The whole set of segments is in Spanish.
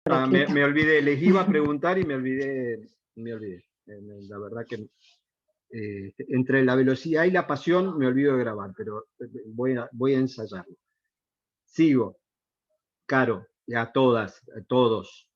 Me olvidé, les iba a preguntar y me olvidé. La verdad que entre la velocidad y la pasión me olvido de grabar, pero voy a ensayarlo. Sigo. Caro, y a todas, a todos.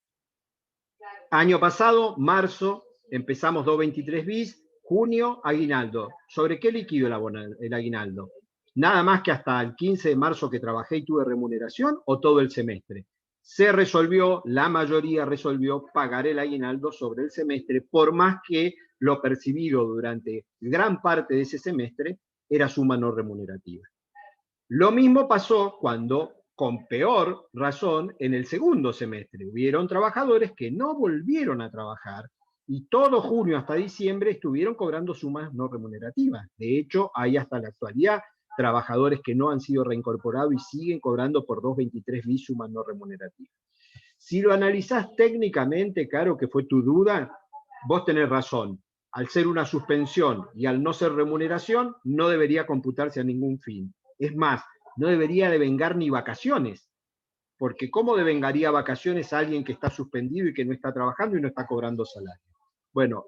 Año pasado, marzo, empezamos 223 bis, junio, aguinaldo. ¿Sobre qué liquido el aguinaldo? ¿Nada más que hasta el 15 de marzo que trabajé y tuve remuneración o todo el semestre? Se resolvió, la mayoría resolvió pagar el aguinaldo sobre el semestre, por más que lo percibido durante gran parte de ese semestre era suma no remunerativa. Lo mismo pasó cuando, con peor razón, en el segundo semestre hubieron trabajadores que no volvieron a trabajar y todo junio hasta diciembre estuvieron cobrando sumas no remunerativas. De hecho, hay hasta la actualidad trabajadores que no han sido reincorporados y siguen cobrando por 223 bis sumas no remunerativas. Si lo analizás técnicamente, Caro, que fue tu duda, vos tenés razón. Al ser una suspensión y al no ser remuneración, no debería computarse a ningún fin. Es más, no debería devengar ni vacaciones, porque ¿cómo devengaría vacaciones a alguien que está suspendido y que no está trabajando y no está cobrando salario? Bueno,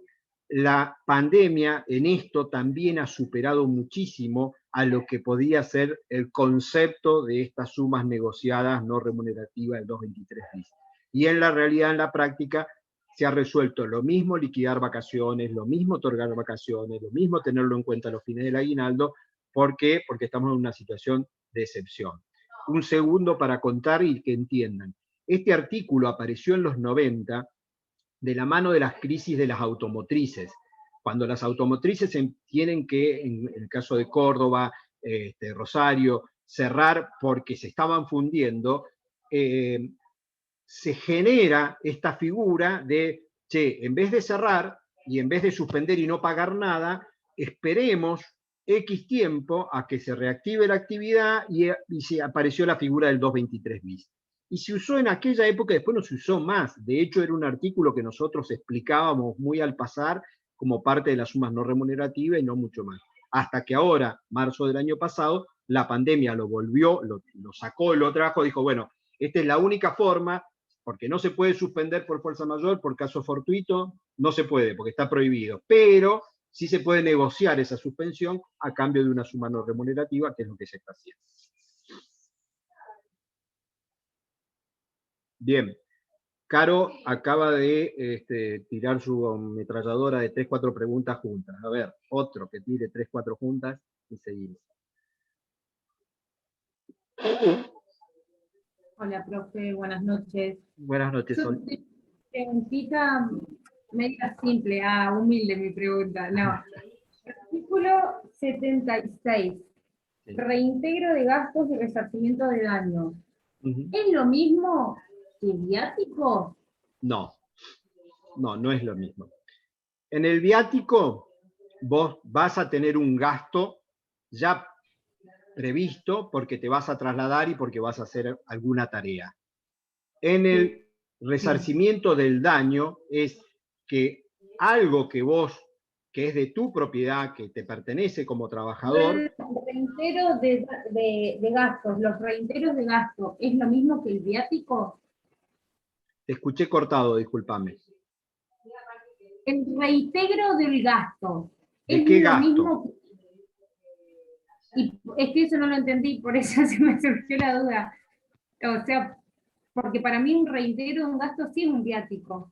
la pandemia en esto también ha superado muchísimo a lo que podía ser el concepto de estas sumas negociadas no remunerativas del 223 bis. Y en la realidad, en la práctica, se ha resuelto lo mismo liquidar vacaciones, lo mismo otorgar vacaciones, lo mismo tenerlo en cuenta a los fines del aguinaldo. ¿Por qué? Porque estamos en una situación de excepción. Un segundo para contar y que entiendan. Este artículo apareció en los 90 de la mano de las crisis de las automotrices. Cuando las automotrices tienen que, en el caso de Córdoba, Rosario, cerrar porque se estaban fundiendo, se genera esta figura de, che, en vez de cerrar y en vez de suspender y no pagar nada, esperemos X tiempo a que se reactive la actividad y se apareció la figura del 223 bis. Y se usó en aquella época, después no se usó más. De hecho, era un artículo que nosotros explicábamos muy al pasar como parte de las sumas no remunerativas y no mucho más. Hasta que ahora, marzo del año pasado, la pandemia lo volvió, lo sacó, lo trajo, dijo, bueno, esta es la única forma, porque no se puede suspender por fuerza mayor, por caso fortuito, no se puede, porque está prohibido. Pero sí se puede negociar esa suspensión a cambio de una suma no remunerativa, que es lo que se está haciendo. Bien. Caro acaba de tirar su ametralladora de 3-4 preguntas juntas. A ver, otro que tire 3-4 juntas y seguimos. Hola, profe, buenas noches. Buenas noches, Sol. Preguntita media simple, humilde mi pregunta. No. Artículo 76. Sí. Reintegro de gastos y resarcimiento de daños. ¿Es lo mismo que viático? No, no es lo mismo. En el viático vos vas a tener un gasto ya previsto porque te vas a trasladar y porque vas a hacer alguna tarea. En el resarcimiento del daño es que algo que vos, que es de tu propiedad, que te pertenece como trabajador. Reintero de gastos, los reinteros de gastos, ¿es lo mismo que el viático? Te escuché cortado, discúlpame. El reintegro del gasto. ¿De qué gasto? Mismo? Y es que eso no lo entendí, por eso se me surgió la duda. O sea, porque para mí un reintegro de un gasto sí es un viático.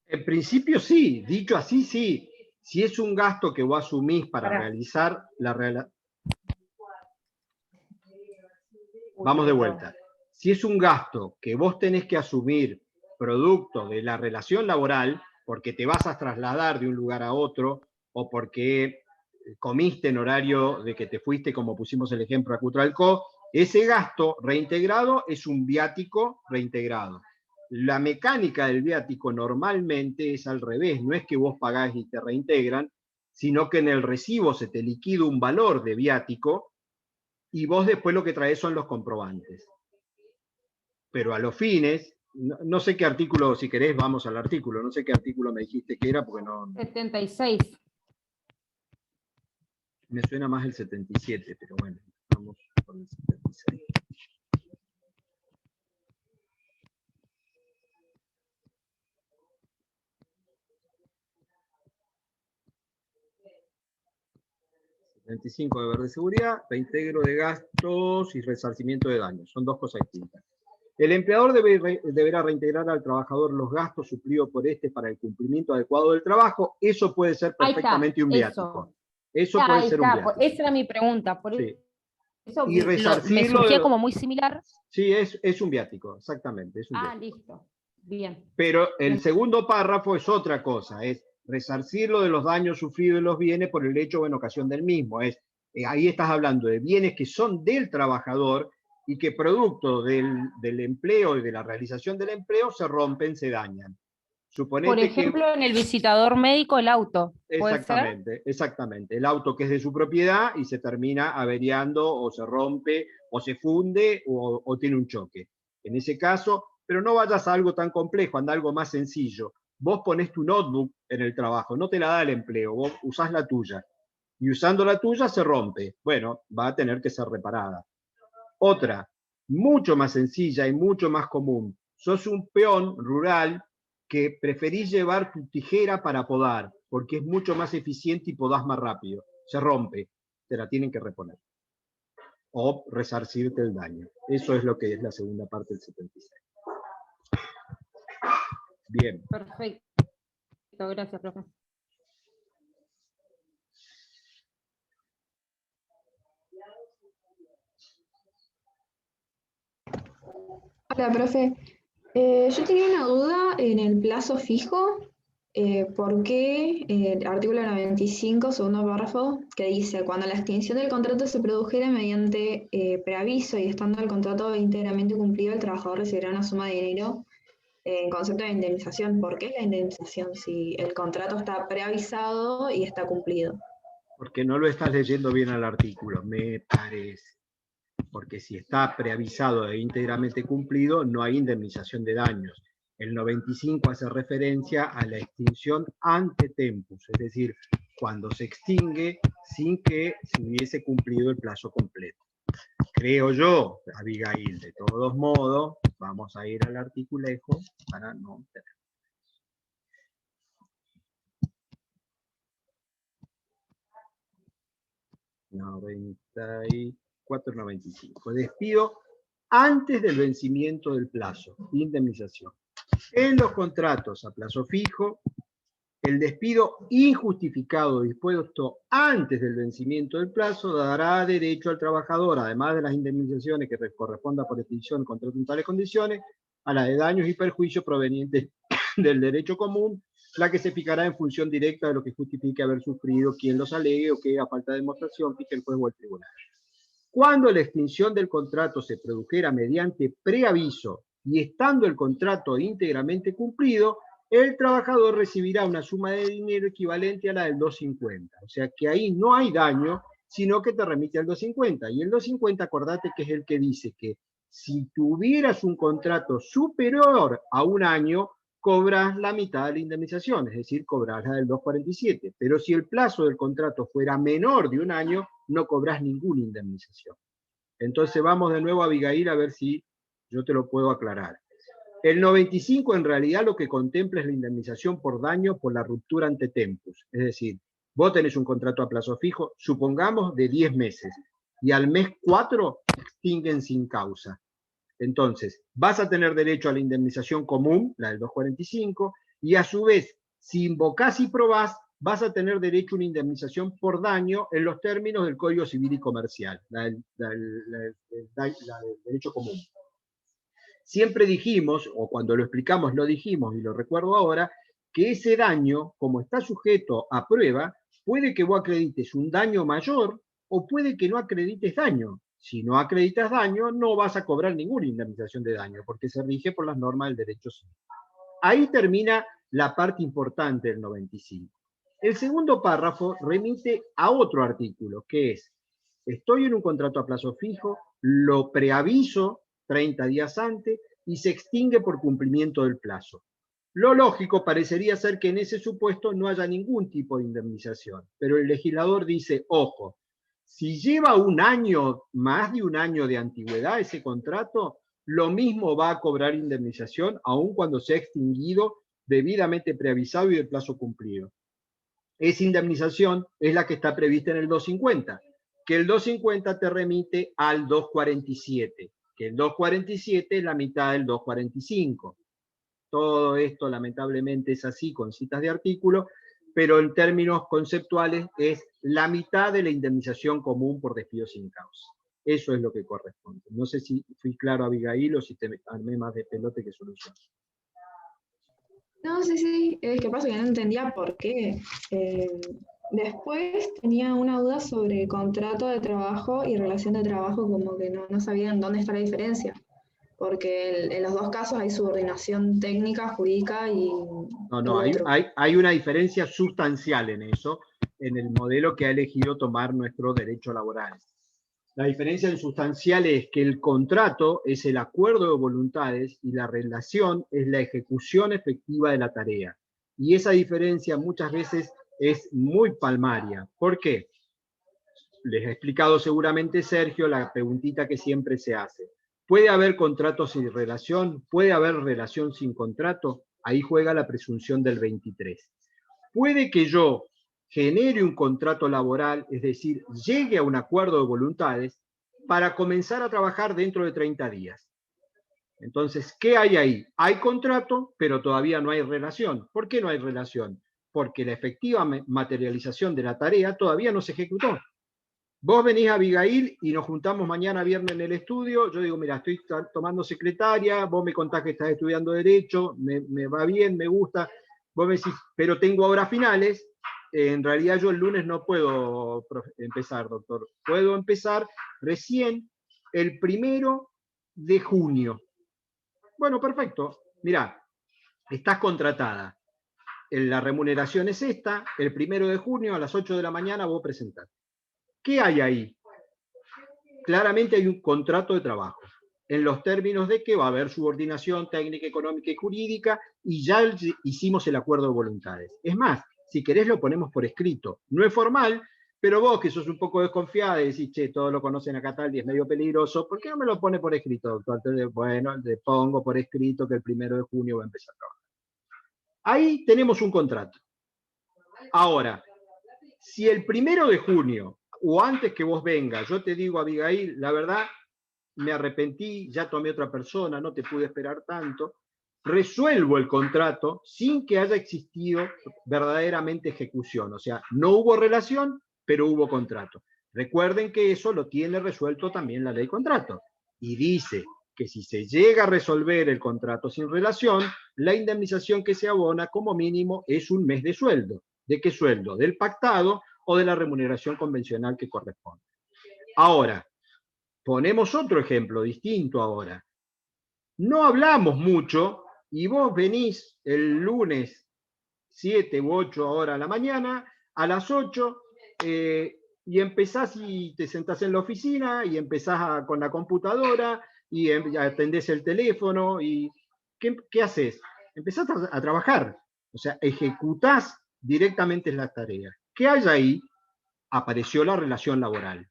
En principio sí, dicho así sí. Si es un gasto que vos asumís para realizar la Vamos de vuelta. Si es un gasto que vos tenés que asumir producto de la relación laboral, porque te vas a trasladar de un lugar a otro, o porque comiste en horario de que te fuiste, como pusimos el ejemplo a Cutralcó, ese gasto reintegrado es un viático reintegrado. La mecánica del viático normalmente es al revés, no es que vos pagás y te reintegran, sino que en el recibo se te liquida un valor de viático y vos después lo que traes son los comprobantes. Pero a los fines, no sé qué artículo, si querés vamos al artículo, no sé qué artículo me dijiste que era porque no... 76. Me suena más el 77, pero bueno, vamos con el 76. 25 deber de seguridad, reintegro de gastos y resarcimiento de daños. Son dos cosas distintas. El empleador deberá reintegrar al trabajador los gastos suplidos por este para el cumplimiento adecuado del trabajo. Eso puede ser perfectamente un viático. Eso puede ser un viático. Esa era mi pregunta. Por sí. eso y me surgía como muy similar. Sí, es un viático, exactamente. Es un viático. Listo. Bien. Pero el segundo párrafo es otra cosa, es resarcirlo de los daños sufridos en los bienes por el hecho o en ocasión del mismo. Ahí estás hablando de bienes que son del trabajador y que producto del empleo y de la realización del empleo se rompen, se dañan. Suponete por ejemplo, en el visitador médico, el auto. Exactamente, exactamente. El auto que es de su propiedad y se termina averiando o se rompe o se funde o tiene un choque. En ese caso, pero no vayas a algo tan complejo, anda a algo más sencillo. Vos ponés tu notebook en el trabajo, no te la da el empleo, vos usás la tuya. Y usando la tuya se rompe. Bueno, va a tener que ser reparada. Otra, mucho más sencilla y mucho más común. Sos un peón rural que preferís llevar tu tijera para podar, porque es mucho más eficiente y podás más rápido. Se rompe, te la tienen que reponer. O resarcirte el daño. Eso es lo que es la segunda parte del 76. Bien. Perfecto, gracias, profe. Hola, profe. Yo tenía una duda en el plazo fijo. ¿Por qué el artículo 95, segundo párrafo, que dice, cuando la extinción del contrato se produjera mediante preaviso y estando el contrato íntegramente cumplido, el trabajador recibirá una suma de dinero en concepto de indemnización? ¿Por qué es la indemnización si el contrato está preavisado y está cumplido? Porque no lo estás leyendo bien al artículo, me parece. Porque si está preavisado e íntegramente cumplido, no hay indemnización de daños. El 95 hace referencia a la extinción ante tempus, es decir, cuando se extingue sin que se hubiese cumplido el plazo completo. Creo yo, Abigail, de todos modos, vamos a ir al articulejo para no tener. ...94, 95. Despido antes del vencimiento del plazo. Indemnización. En los contratos a plazo fijo, el despido injustificado dispuesto antes del vencimiento del plazo dará derecho al trabajador, además de las indemnizaciones que corresponda por extinción del contrato en tales condiciones, a la de daños y perjuicios provenientes del derecho común, la que se fijará en función directa de lo que justifique haber sufrido quien los alegue o que a falta de demostración fije el juez o el tribunal. Cuando la extinción del contrato se produjera mediante preaviso y estando el contrato íntegramente cumplido, el trabajador recibirá una suma de dinero equivalente a la del 250. O sea que ahí no hay daño, sino que te remite al 250. Y el 250, acordate que es el que dice que si tuvieras un contrato superior a un año, cobras la mitad de la indemnización, es decir, cobras la del 247. Pero si el plazo del contrato fuera menor de un año, no cobras ninguna indemnización. Entonces vamos de nuevo a Abigail a ver si yo te lo puedo aclarar. El 95 en realidad lo que contempla es la indemnización por daño por la ruptura ante tempus. Es decir, vos tenés un contrato a plazo fijo, supongamos de 10 meses, y al mes 4 extinguen sin causa. Entonces, vas a tener derecho a la indemnización común, la del 245, y a su vez, si invocás y probás, vas a tener derecho a una indemnización por daño en los términos del Código Civil y Comercial, la del derecho común. Siempre dijimos, o cuando lo explicamos lo dijimos y lo recuerdo ahora, que ese daño, como está sujeto a prueba, puede que vos acredites un daño mayor o puede que no acredites daño. Si no acreditas daño, no vas a cobrar ninguna indemnización de daño, porque se rige por las normas del derecho civil. Ahí termina la parte importante del 95. El segundo párrafo remite a otro artículo, que es, estoy en un contrato a plazo fijo, lo preaviso 30 días antes y se extingue por cumplimiento del plazo. Lo lógico parecería ser que en ese supuesto no haya ningún tipo de indemnización, pero el legislador dice, ojo, si lleva un año, más de un año de antigüedad ese contrato, lo mismo va a cobrar indemnización aun cuando se ha extinguido debidamente preavisado y el plazo cumplido. esa indemnización es la que está prevista en el 250, que el 250 te remite al 247, que el 247 es la mitad del 245. Todo esto lamentablemente es así con citas de artículo, pero en términos conceptuales es la mitad de la indemnización común por despido sin causa. Eso es lo que corresponde. No sé si fui claro, Abigail, o si te armé más de pelote que solución. No, sí, es que pasa que no entendía por qué. Después tenía una duda sobre contrato de trabajo y relación de trabajo, como que no sabían dónde está la diferencia, porque en los dos casos hay subordinación técnica, jurídica y No, el otro. hay una diferencia sustancial en eso, en el modelo que ha elegido tomar nuestro derecho laboral. La diferencia sustancial es que el contrato es el acuerdo de voluntades y la relación es la ejecución efectiva de la tarea. Y esa diferencia muchas veces es muy palmaria. ¿Por qué? Les ha explicado seguramente Sergio la preguntita que siempre se hace. ¿Puede haber contrato sin relación? ¿Puede haber relación sin contrato? Ahí juega la presunción del 23. Puede que yo genere un contrato laboral, es decir, llegue a un acuerdo de voluntades para comenzar a trabajar dentro de 30 días. Entonces, ¿qué hay ahí? Hay contrato, pero todavía no hay relación. ¿Por qué no hay relación? Porque la efectiva materialización de la tarea todavía no se ejecutó. Vos venís, Abigail, y nos juntamos mañana viernes en el estudio. Yo digo, mira, estoy tomando secretaria, vos me contás que estás estudiando Derecho, me va bien, me gusta. Vos me decís, pero tengo horas finales. En realidad yo el lunes no puedo empezar, doctor. Puedo empezar recién el 1 de junio. Bueno, perfecto. Mirá, estás contratada. La remuneración es esta. El 1 de junio a las 8 de la mañana vos presentás. ¿Qué hay ahí? Claramente hay un contrato de trabajo, en los términos de que va a haber subordinación técnica, económica y jurídica, y ya hicimos el acuerdo de voluntades. Es más, si querés lo ponemos por escrito. No es formal, pero vos que sos un poco desconfiada y decís, che, todos lo conocen acá tal y es medio peligroso, ¿por qué no me lo pone por escrito, doctor? Entonces, bueno, le pongo por escrito que el 1 de junio va a empezar a trabajar. Ahí tenemos un contrato. Ahora, si el 1 de junio o antes que vos vengas, yo te digo, Abigail, la verdad, me arrepentí, ya tomé otra persona, no te pude esperar tanto, resuelvo el contrato sin que haya existido verdaderamente ejecución. O sea, no hubo relación, pero hubo contrato. Recuerden que eso lo tiene resuelto también la ley contrato. Y dice que si se llega a resolver el contrato sin relación, la indemnización que se abona como mínimo es un mes de sueldo. ¿De qué sueldo? ¿Del pactado o de la remuneración convencional que corresponde? Ahora, ponemos otro ejemplo distinto ahora. No hablamos mucho y vos venís el lunes 7 u 8 horas a la mañana, a las 8, y empezás y te sentás en la oficina y empezás con la computadora y atendés el teléfono y ¿qué haces? Empezás a trabajar, o sea, ejecutás directamente las tareas. ¿Qué hay ahí? Apareció la relación laboral.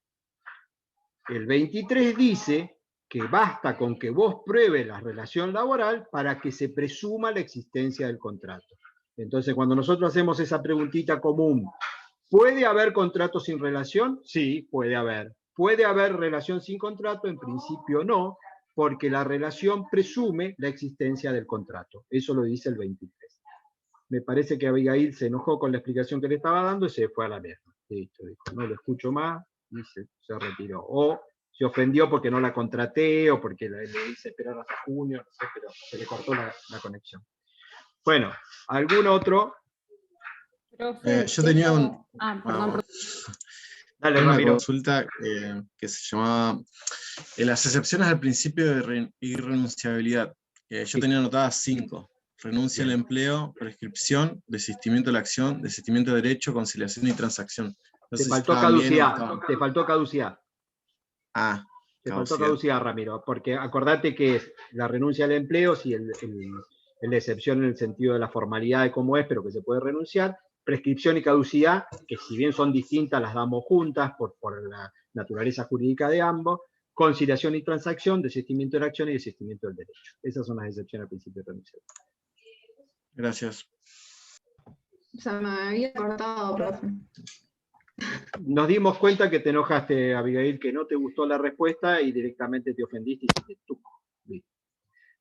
El 23 dice que basta con que vos pruebes la relación laboral para que se presuma la existencia del contrato. Entonces, cuando nosotros hacemos esa preguntita común, ¿puede haber contrato sin relación? Sí, puede haber. ¿Puede haber relación sin contrato? En principio no, porque la relación presume la existencia del contrato. Eso lo dice el 23. Me parece que Abigail se enojó con la explicación que le estaba dando y se fue a la mierda. Listo, dijo, no lo escucho más y se retiró. O se ofendió porque no la contraté o porque le hice esperar hasta junio, no sé, pero se le cortó la conexión. Bueno, ¿algún otro? Profe, Yo tenía perdón. Dale, una Ramiro. consulta que se llamaba las excepciones al principio de irrenunciabilidad. Yo tenía anotadas 5. Renuncia al empleo, prescripción, desistimiento de la acción, desistimiento de derecho, conciliación y transacción. No Te sé faltó si estaban bien o caducidad. no estaban. Te faltó caducidad. Te faltó caducidad, Ramiro, porque acordate que es la renuncia al empleo, si la excepción en el sentido de la formalidad de cómo es, pero que se puede renunciar, prescripción y caducidad, que si bien son distintas, las damos juntas por la naturaleza jurídica de ambos, conciliación y transacción, desistimiento de la acción y desistimiento del derecho. Esas son las excepciones al principio de renuncia. Gracias. Se me había cortado, profe. Nos dimos cuenta que te enojaste, Abigail, que no te gustó la respuesta y directamente te ofendiste y hiciste tuco.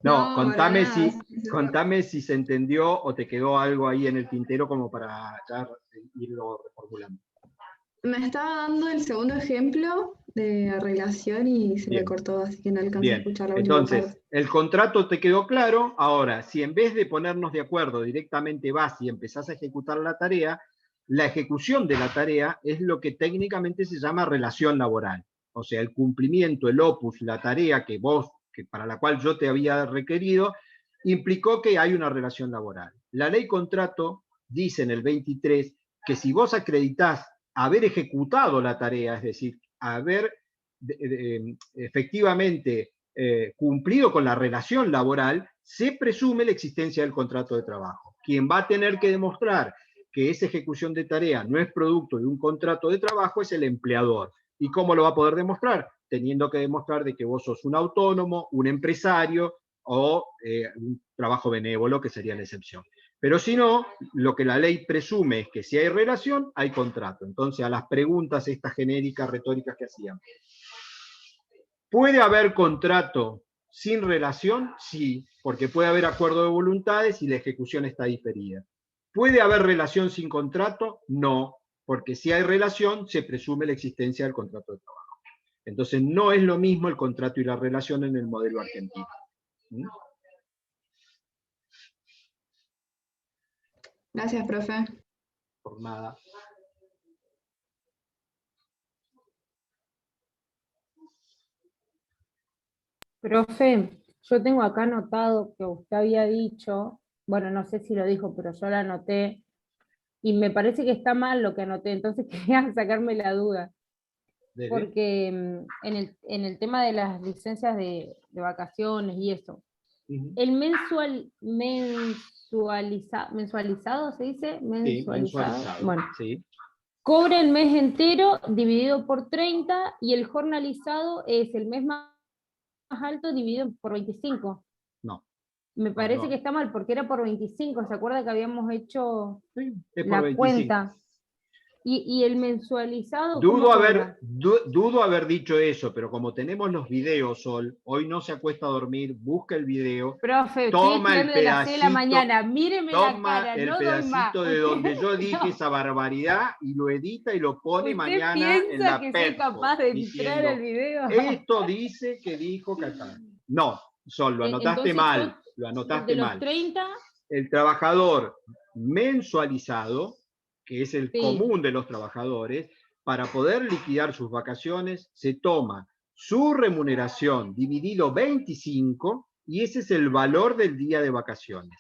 No, para nada. contame si se entendió o te quedó algo ahí en el tintero como para ya irlo reformulando. Me estaba dando el segundo ejemplo de relación y se me Bien. cortó, así que no alcancé a Bien, escuchar la última entonces, parte. el contrato te quedó claro. Ahora, si en vez de ponernos de acuerdo directamente vas y empezás a ejecutar la tarea, la ejecución de la tarea es lo que técnicamente se llama relación laboral. O sea, el cumplimiento, el opus, la tarea que para la cual yo te había requerido, implicó que hay una relación laboral. La ley contrato dice en el 23 que si vos acreditás haber ejecutado la tarea, es decir, haber efectivamente cumplido con la relación laboral, se presume la existencia del contrato de trabajo. Quien va a tener que demostrar que esa ejecución de tarea no es producto de un contrato de trabajo es el empleador. ¿Y cómo lo va a poder demostrar? Teniendo que demostrar de que vos sos un autónomo, un empresario o un trabajo benévolo, que sería la excepción. Pero si no, lo que la ley presume es que si hay relación, hay contrato. Entonces, a las preguntas estas genéricas, retóricas que hacíamos. ¿Puede haber contrato sin relación? Sí, porque puede haber acuerdo de voluntades y la ejecución está diferida. ¿Puede haber relación sin contrato? No, porque si hay relación, se presume la existencia del contrato de trabajo. Entonces, no es lo mismo el contrato y la relación en el modelo argentino. Gracias, profe. Por nada. Profe, yo tengo acá anotado que usted había dicho, bueno, no sé si lo dijo, pero yo lo anoté, y me parece que está mal lo que anoté, entonces quería sacarme la duda. Porque en el tema de las licencias de vacaciones y eso, el mensualizado, ¿se dice? Sí, mensualizado. Bueno, sí. Cobra el mes entero dividido por 30 y el jornalizado es el mes más alto dividido por 25. No. Me parece no. que está mal porque era por 25. ¿Se acuerda que habíamos hecho la 25. Cuenta? Y el mensualizado, dudo haber dicho eso, pero como tenemos los videos, Sol, hoy no se acuesta a dormir, busca el video, profe, toma el de las 6 de la pedacito, mañana, míreme la cara, el no doy más. pedacito de donde yo dije esa barbaridad y lo edita y lo pone mañana en la que perfo, soy capaz de diciendo, entrar al video? esto dice que dijo Catán. No, Sol, lo anotaste mal, lo anotaste mal. 30... El trabajador mensualizado, que es el Sí. común de los trabajadores, para poder liquidar sus vacaciones, se toma su remuneración dividido 25 y ese es el valor del día de vacaciones.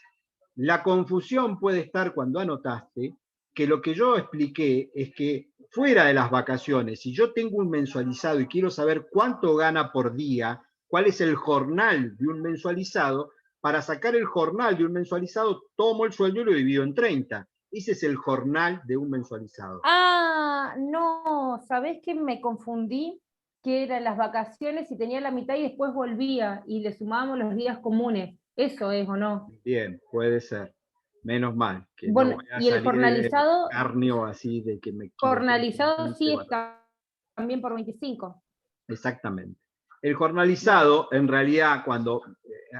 La confusión puede estar cuando anotaste que lo que yo expliqué es que fuera de las vacaciones, si yo tengo un mensualizado y quiero saber cuánto gana por día, cuál es el jornal de un mensualizado, para sacar el jornal de un mensualizado tomo el sueldo y lo divido en 30. Ese es el jornal de un mensualizado. Ah, no, ¿sabés que me confundí? Que eran las vacaciones y tenía la mitad y después volvía y le sumábamos los días comunes. ¿Eso es o no? Bien, puede ser. Menos mal. Que bueno, no voy a y el salir jornalizado, carnio así de que me jornalizado sí está también por 25. Exactamente. El jornalizado, en realidad, cuando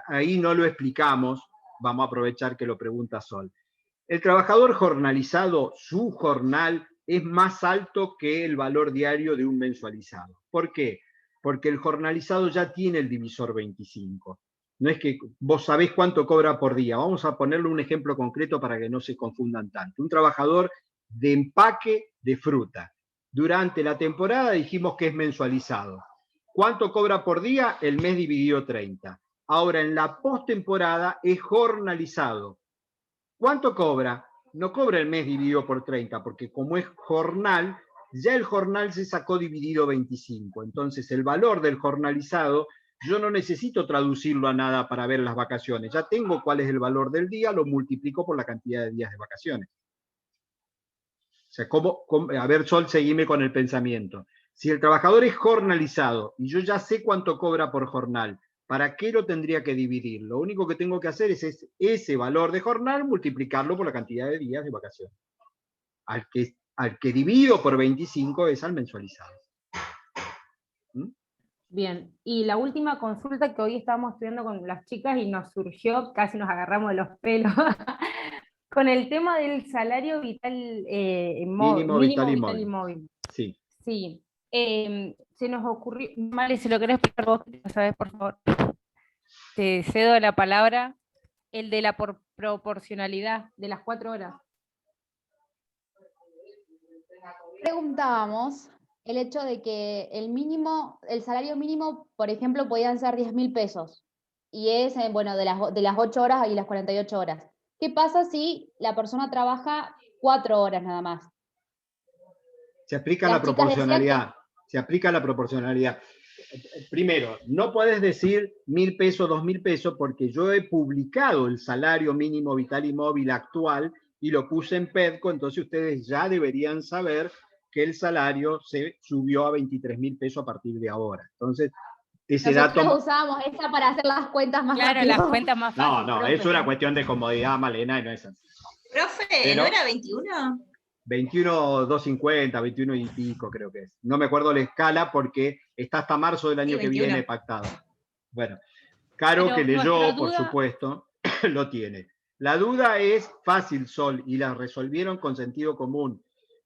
ahí no lo explicamos, vamos a aprovechar que lo pregunta Sol. El trabajador jornalizado, su jornal es más alto que el valor diario de un mensualizado. ¿Por qué? Porque el jornalizado ya tiene el divisor 25. No es que vos sabés cuánto cobra por día. Vamos a ponerle un ejemplo concreto para que no se confundan tanto. Un trabajador de empaque de fruta. Durante la temporada dijimos que es mensualizado. ¿Cuánto cobra por día? El mes dividido 30. Ahora, en la postemporada es jornalizado. ¿Cuánto cobra? No cobra el mes dividido por 30, porque como es jornal, ya el jornal se sacó dividido 25. Entonces, el valor del jornalizado, yo no necesito traducirlo a nada para ver las vacaciones. Ya tengo cuál es el valor del día, lo multiplico por la cantidad de días de vacaciones. O sea, a ver, Sol, seguime con el pensamiento. Si el trabajador es jornalizado y yo ya sé cuánto cobra por jornal, ¿para qué lo tendría que dividir? Lo único que tengo que hacer es ese valor de jornal multiplicarlo por la cantidad de días de vacaciones. al que divido por 25 es al mensualizado. Bien, y la última consulta que hoy estábamos estudiando con las chicas y nos surgió, casi nos agarramos de los pelos, con el tema del salario vital, Mínimo vital y móvil. móvil. Sí. Sí, se nos ocurrió, Male, si lo querés explicar vos, que lo sabés, por favor. Te cedo la palabra, el de la proporcionalidad de las 4 horas. Preguntábamos el hecho de que el salario mínimo, por ejemplo, podían ser 10.000 pesos, y es, bueno, de las 8 horas y las 48 horas. ¿Qué pasa si la persona trabaja 4 horas nada más? Se aplica la proporcionalidad. Se aplica la proporcionalidad. Primero, no puedes decir 1.000 pesos, 2.000 pesos, porque yo he publicado el salario mínimo vital y móvil actual y lo puse en PEDCO, entonces ustedes ya deberían saber que el salario se subió a 23.000 pesos a partir de ahora. Entonces, ese Nosotros dato... usábamos esa para hacer las cuentas más Claro, rápido. las cuentas más fáciles. No, es una cuestión de comodidad, Malena, y no es así. Profe, Pero, ¿no era 21? 21,250, 21 y pico creo que es. No me acuerdo la escala porque está hasta marzo del año Sí, que 21. viene pactado. Bueno, Caro, Pero que leyó, nuestra por duda- supuesto, lo tiene. La duda es fácil, Sol, y la resolvieron con sentido común.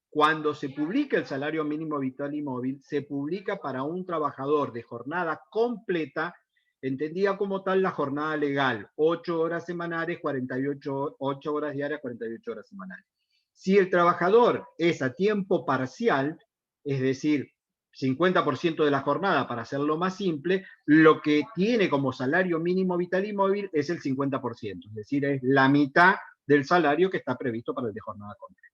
Cuando se publica el salario mínimo vital y móvil, se publica para un trabajador de jornada completa, entendida como tal la jornada legal, 8 horas semanales, 8 horas diarias, 48 horas semanales. Si el trabajador es a tiempo parcial, es decir, 50% de la jornada, para hacerlo más simple, lo que tiene como salario mínimo vital y móvil es el 50%, es decir, es la mitad del salario que está previsto para el de jornada completa.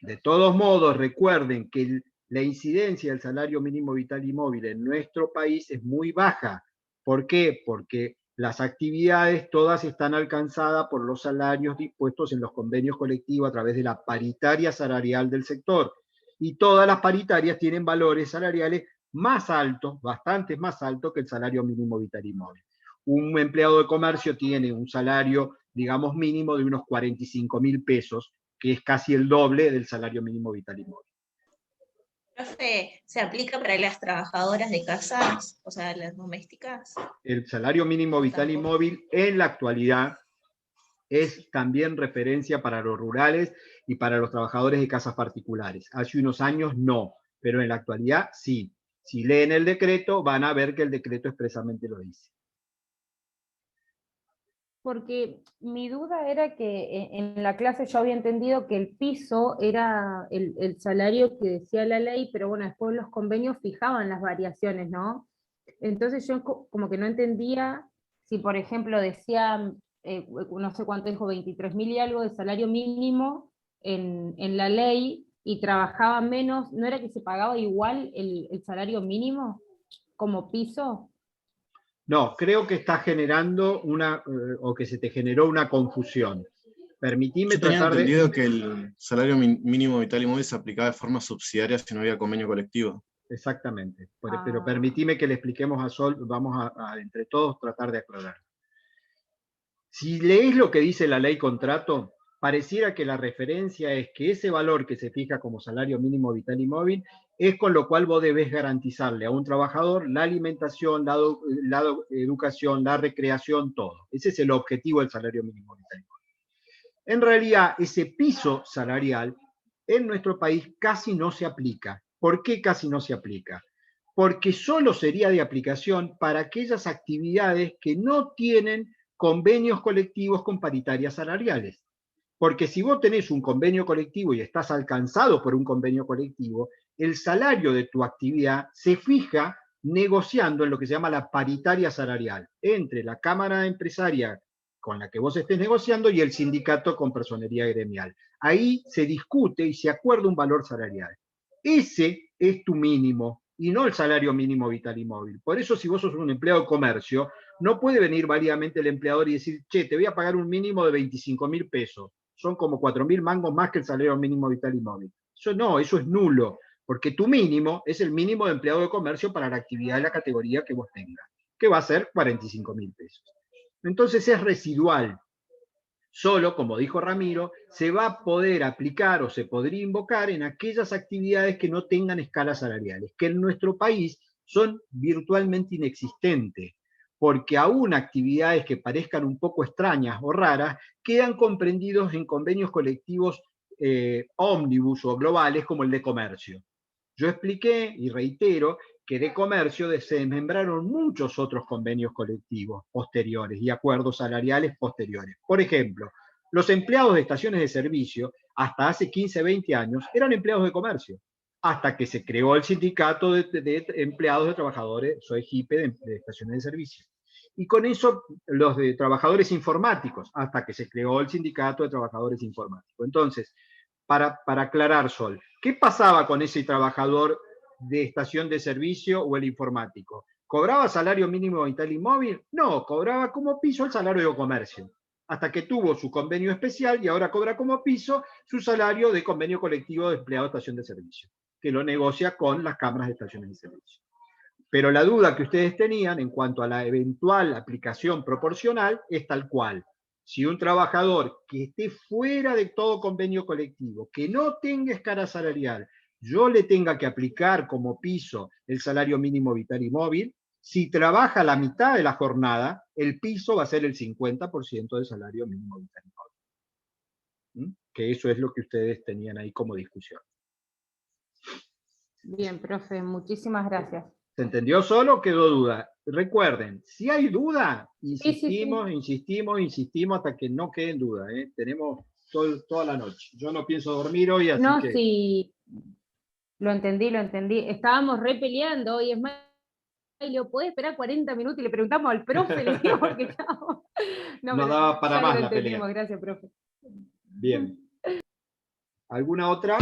De todos modos, recuerden que la incidencia del salario mínimo vital y móvil en nuestro país es muy baja. ¿Por qué? Porque las actividades todas están alcanzadas por los salarios dispuestos en los convenios colectivos a través de la paritaria salarial del sector. Y todas las paritarias tienen valores salariales más altos, bastante más altos que el salario mínimo vital y móvil. Un empleado de comercio tiene un salario, digamos, mínimo de unos 45.000 pesos, que es casi el doble del salario mínimo vital y móvil. Profe, ¿se aplica para las trabajadoras de casas, o sea, las domésticas? El salario mínimo vital y móvil en la actualidad es también referencia para los rurales y para los trabajadores de casas particulares. Hace unos años no, pero en la actualidad sí. Si leen el decreto, van a ver que el decreto expresamente lo dice. Porque mi duda era que en la clase yo había entendido que el piso era el salario que decía la ley, pero bueno, después los convenios fijaban las variaciones, ¿no? Entonces yo como que no entendía si, por ejemplo, decía, no sé cuánto dijo, 23.000 y algo de salario mínimo en la ley y trabajaba menos, ¿no era que se pagaba igual el salario mínimo como piso? No, creo que está generando o que se te generó una confusión. Permitime Yo tenía tratar entendido de... que el salario mínimo vital y móvil se aplicaba de forma subsidiaria si no había convenio colectivo. Exactamente, pero permitime que le expliquemos a Sol, vamos a entre todos tratar de aclarar. Si leéis lo que dice la ley contrato, pareciera que la referencia es que ese valor que se fija como salario mínimo vital y móvil es con lo cual vos debés garantizarle a un trabajador la alimentación, la educación, la recreación, todo. Ese es el objetivo del salario mínimo vital y móvil. En realidad, ese piso salarial en nuestro país casi no se aplica. ¿Por qué casi no se aplica? Porque solo sería de aplicación para aquellas actividades que no tienen convenios colectivos con paritarias salariales. Porque si vos tenés un convenio colectivo y estás alcanzado por un convenio colectivo, el salario de tu actividad se fija negociando en lo que se llama la paritaria salarial entre la cámara empresaria con la que vos estés negociando y el sindicato con personería gremial. Ahí se discute y se acuerda un valor salarial. Ese es tu mínimo y no el salario mínimo vital y móvil. Por eso, si vos sos un empleado de comercio, no puede venir válidamente el empleador y decir, che, te voy a pagar un mínimo de 25.000 pesos. Son como 4.000 mangos más que el salario mínimo vital y móvil. Eso no, eso es nulo, porque tu mínimo es el mínimo de empleado de comercio para la actividad de la categoría que vos tengas, que va a ser 45.000 pesos. Entonces es residual. Solo, como dijo Ramiro, se va a poder aplicar o se podría invocar en aquellas actividades que no tengan escalas salariales, que en nuestro país son virtualmente inexistentes, porque aún actividades que parezcan un poco extrañas o raras quedan comprendidos en convenios colectivos ómnibus o globales como el de comercio. Yo expliqué y reitero que de comercio se desmembraron muchos otros convenios colectivos posteriores y acuerdos salariales posteriores. Por ejemplo, los empleados de estaciones de servicio hasta hace 15, 20 años eran empleados de comercio, hasta que se creó el sindicato de empleados de trabajadores, soy HIPE, de estaciones de servicio. Y con eso los de trabajadores informáticos, hasta que se creó el sindicato de trabajadores informáticos. Entonces, para aclarar, Sol, ¿qué pasaba con ese trabajador de estación de servicio o el informático? ¿Cobraba salario mínimo vital y móvil? No, cobraba como piso el salario de comercio, hasta que tuvo su convenio especial y ahora cobra como piso su salario de convenio colectivo de empleado de estación de servicio, que lo negocia con las cámaras de estaciones de servicio. Pero la duda que ustedes tenían en cuanto a la eventual aplicación proporcional es tal cual. Si un trabajador que esté fuera de todo convenio colectivo, que no tenga escala salarial, yo le tenga que aplicar como piso el salario mínimo vital y móvil, si trabaja la mitad de la jornada, el piso va a ser el 50% del salario mínimo vital y móvil. Que eso es lo que ustedes tenían ahí como discusión. Bien, profe, muchísimas gracias. ¿Se entendió solo o quedó duda? Recuerden, si hay duda, insistimos, insistimos hasta que no quede en duda. Tenemos toda la noche. Yo no pienso dormir hoy, así no, que... sí, lo entendí. Estábamos re peleando y es más, ¿lo podés esperar 40 minutos? Y le preguntamos al profe, le digo, porque no daba para más la pelea. Gracias, profe. Bien. ¿Alguna otra?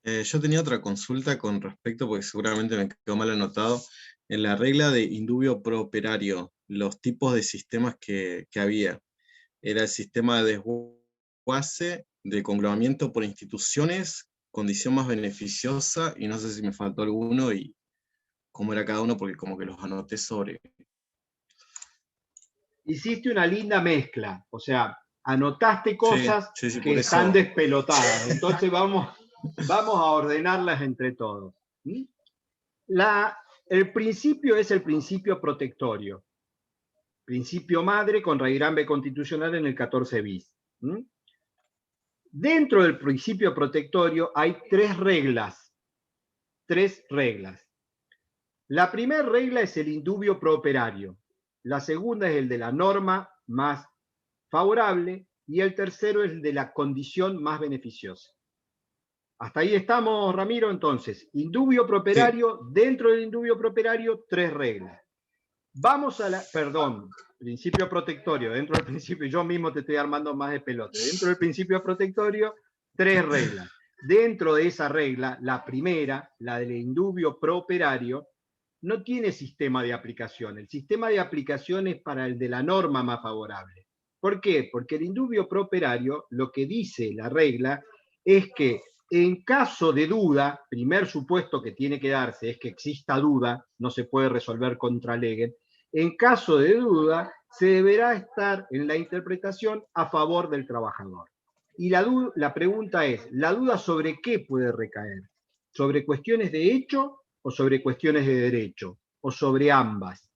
Yo tenía otra consulta con respecto, porque seguramente me quedó mal anotado, en la regla de indubio pro operario, los tipos de sistemas que había. Era el sistema de desguace, de conglomamiento por instituciones, condición más beneficiosa, y no sé si me faltó alguno y cómo era cada uno, porque como que los anoté sobre. Hiciste una linda mezcla, o sea, anotaste cosas sí, que están despelotadas, entonces vamos a ordenarlas entre todos. El principio es el principio protectorio, principio madre con raigambre constitucional en el 14 bis. Dentro del principio protectorio hay tres reglas. La primera regla es el indubio pro operario, la segunda es el de la norma más favorable y el tercero es el de la condición más beneficiosa. Hasta ahí estamos, Ramiro. Entonces, indubio pro operario, sí. Dentro del indubio pro operario, tres reglas. Vamos a principio protectorio, dentro del principio, yo mismo te estoy armando más de pelote. Dentro del principio protectorio, tres reglas. Dentro de esa regla, la primera, la del indubio pro operario, no tiene sistema de aplicación. El sistema de aplicación es para el de la norma más favorable. ¿Por qué? Porque el indubio pro operario, lo que dice la regla, es que en caso de duda, primer supuesto que tiene que darse es que exista duda, no se puede resolver contra lege. En caso de duda, se deberá estar en la interpretación a favor del trabajador. Y la pregunta es, ¿la duda sobre qué puede recaer? ¿Sobre cuestiones de hecho o sobre cuestiones de derecho? ¿O sobre ambas?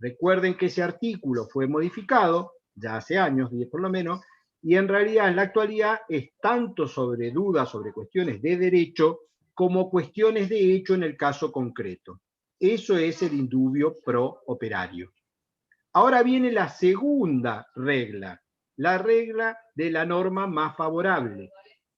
Recuerden que ese artículo fue modificado, ya hace años, 10 por lo menos, y en realidad en la actualidad es tanto sobre dudas sobre cuestiones de derecho como cuestiones de hecho en el caso concreto. Eso es el indubio pro operario. Ahora viene la segunda regla, la regla de la norma más favorable.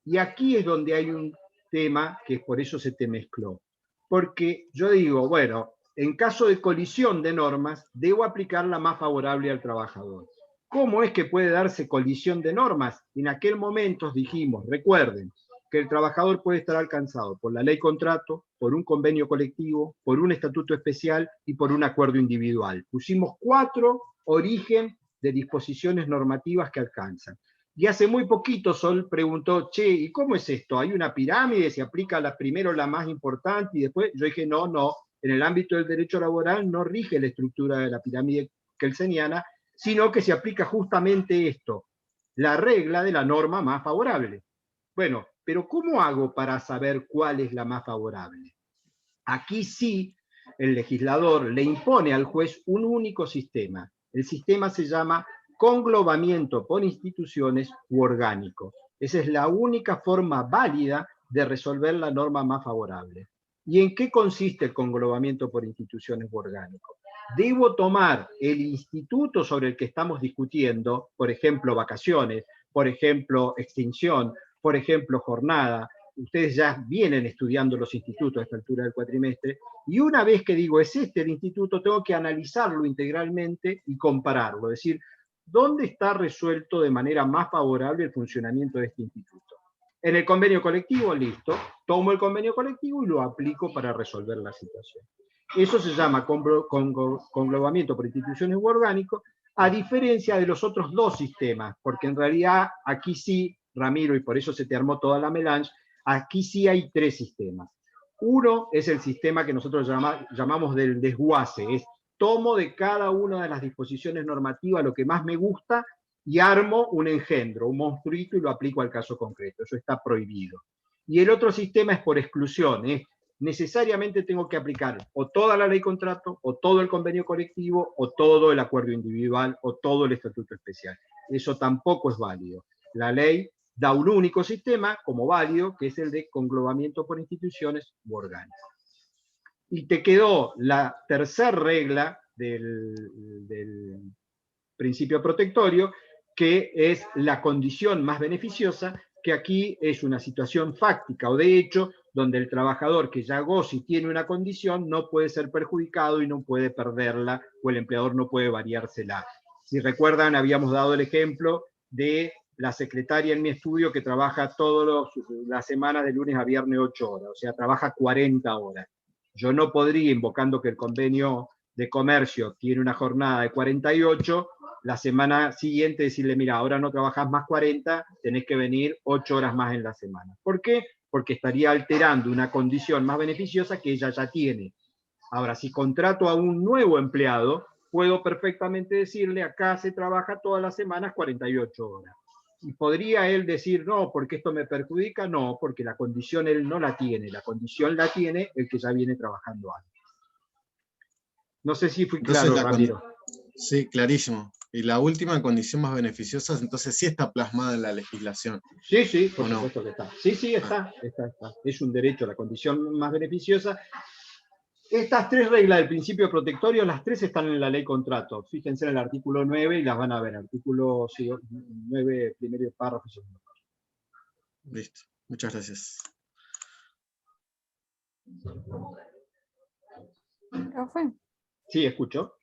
Y aquí es donde hay un tema que por eso se te mezcló. Porque yo digo, bueno, en caso de colisión de normas, debo aplicar la más favorable al trabajador. ¿Cómo es que puede darse colisión de normas? En aquel momento dijimos, recuerden, que el trabajador puede estar alcanzado por la ley contrato, por un convenio colectivo, por un estatuto especial y por un acuerdo individual. Pusimos 4 orígenes de disposiciones normativas que alcanzan. Y hace muy poquito Sol preguntó, che, ¿y cómo es esto? ¿Hay una pirámide? ¿Se aplica primero la más importante y después? Yo dije, no, en el ámbito del derecho laboral no rige la estructura de la pirámide kelseniana, sino que se aplica justamente esto, la regla de la norma más favorable. Bueno, pero ¿cómo hago para saber cuál es la más favorable? Aquí sí, el legislador le impone al juez un único sistema. El sistema se llama conglobamiento por instituciones u orgánico. Esa es la única forma válida de resolver la norma más favorable. ¿Y en qué consiste el conglobamiento por instituciones u orgánico? Debo tomar el instituto sobre el que estamos discutiendo, por ejemplo, vacaciones, por ejemplo, extinción, por ejemplo, jornada. Ustedes ya vienen estudiando los institutos a esta altura del cuatrimestre, y una vez que digo es este el instituto, tengo que analizarlo integralmente y compararlo, es decir, ¿dónde está resuelto de manera más favorable el funcionamiento de este instituto? En el convenio colectivo, listo, tomo el convenio colectivo y lo aplico para resolver la situación. Eso se llama conglobamiento por instituciones u orgánico, a diferencia de los otros dos sistemas, porque en realidad aquí sí, Ramiro, y por eso se te armó toda la melange, aquí sí hay tres sistemas. Uno es el sistema que nosotros llamamos del desguace, es tomo de cada una de las disposiciones normativas lo que más me gusta y armo un engendro, un monstruito, y lo aplico al caso concreto. Eso está prohibido. Y el otro sistema es por exclusión, necesariamente tengo que aplicar o toda la ley contrato, o todo el convenio colectivo, o todo el acuerdo individual, o todo el estatuto especial. Eso tampoco es válido. La ley da un único sistema como válido, que es el de conglobamiento por instituciones u orgánicos. Y te quedó la tercera regla del principio protectorio, que es la condición más beneficiosa, que aquí es una situación fáctica o de hecho, donde el trabajador que ya goza y tiene una condición no puede ser perjudicado y no puede perderla, o el empleador no puede variársela. Si recuerdan, habíamos dado el ejemplo de la secretaria en mi estudio que trabaja todas las semanas de lunes a viernes 8 horas, o sea, trabaja 40 horas. Yo no podría, invocando que el convenio de comercio tiene una jornada de 48, la semana siguiente decirle, mira, ahora no trabajas más 40, tenés que venir 8 horas más en la semana. ¿Por qué? Porque estaría alterando una condición más beneficiosa que ella ya tiene. Ahora, si contrato a un nuevo empleado, puedo perfectamente decirle, acá se trabaja todas las semanas 48 horas. Y podría él decir, no, porque esto me perjudica, no, porque la condición él no la tiene, la condición la tiene el que ya viene trabajando antes. No sé si fui claro, Ramiro. Sí, clarísimo. Y la última condición más beneficiosa, entonces sí está plasmada en la legislación. Sí, sí, por supuesto que está. Sí, sí, está. Es un derecho, la condición más beneficiosa. Estas tres reglas del principio protectorio, las tres están en la ley contrato. Fíjense en el artículo 9 y las van a ver. Artículo 9, primero párrafo y segundo párrafo. Listo. Muchas gracias. Profe, Sí, escucho.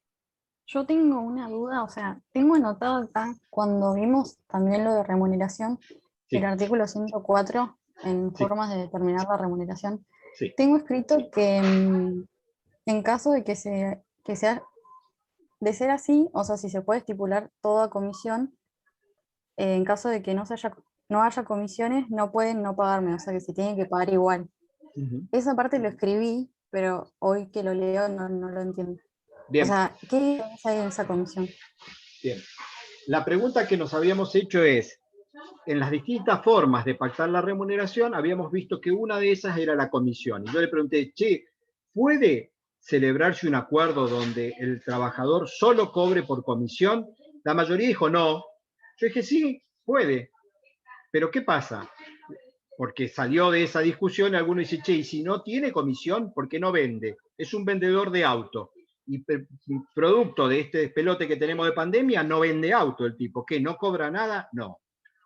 yo tengo una duda, o sea, tengo anotado acá, cuando vimos también lo de remuneración, Sí. el artículo 104, en Sí. formas de determinar la remuneración, Sí. tengo escrito que en caso de que sea, de ser así, o sea, si se puede estipular toda comisión, en caso de que no haya comisiones, no pueden no pagarme, o sea, que se tiene que pagar igual. Esa parte lo escribí, pero hoy que lo leo no lo entiendo. Bien. O sea, ¿qué hay en esa comisión? Bien. La pregunta que nos habíamos hecho es, en las distintas formas de pactar la remuneración, habíamos visto que una de esas era la comisión. Y yo le pregunté, che, ¿puede celebrarse un acuerdo donde el trabajador solo cobre por comisión? La mayoría dijo no. Yo dije, sí, puede. Pero ¿qué pasa? Porque salió de esa discusión, alguno dice, che, y si no tiene comisión, ¿por qué no vende? Es un vendedor de auto. Y producto de este despelote que tenemos de pandemia, no vende auto el tipo. ¿Qué? ¿No cobra nada? No.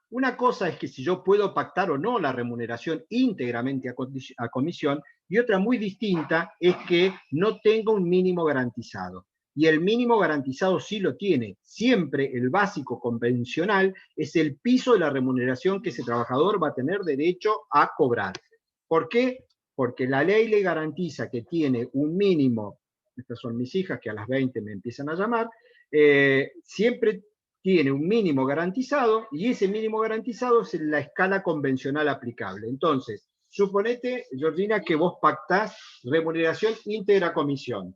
Una cosa es que si yo puedo pactar o no la remuneración íntegramente a comisión, y otra muy distinta es que no tenga un mínimo garantizado. Y el mínimo garantizado sí lo tiene. Siempre el básico convencional es el piso de la remuneración que ese trabajador va a tener derecho a cobrar. ¿Por qué? Porque la ley le garantiza que tiene un mínimo, estas son mis hijas que a las 20 me empiezan a llamar, siempre tiene un mínimo garantizado y ese mínimo garantizado es la escala convencional aplicable. Entonces, suponete, Georgina, que vos pactás remuneración íntegra comisión.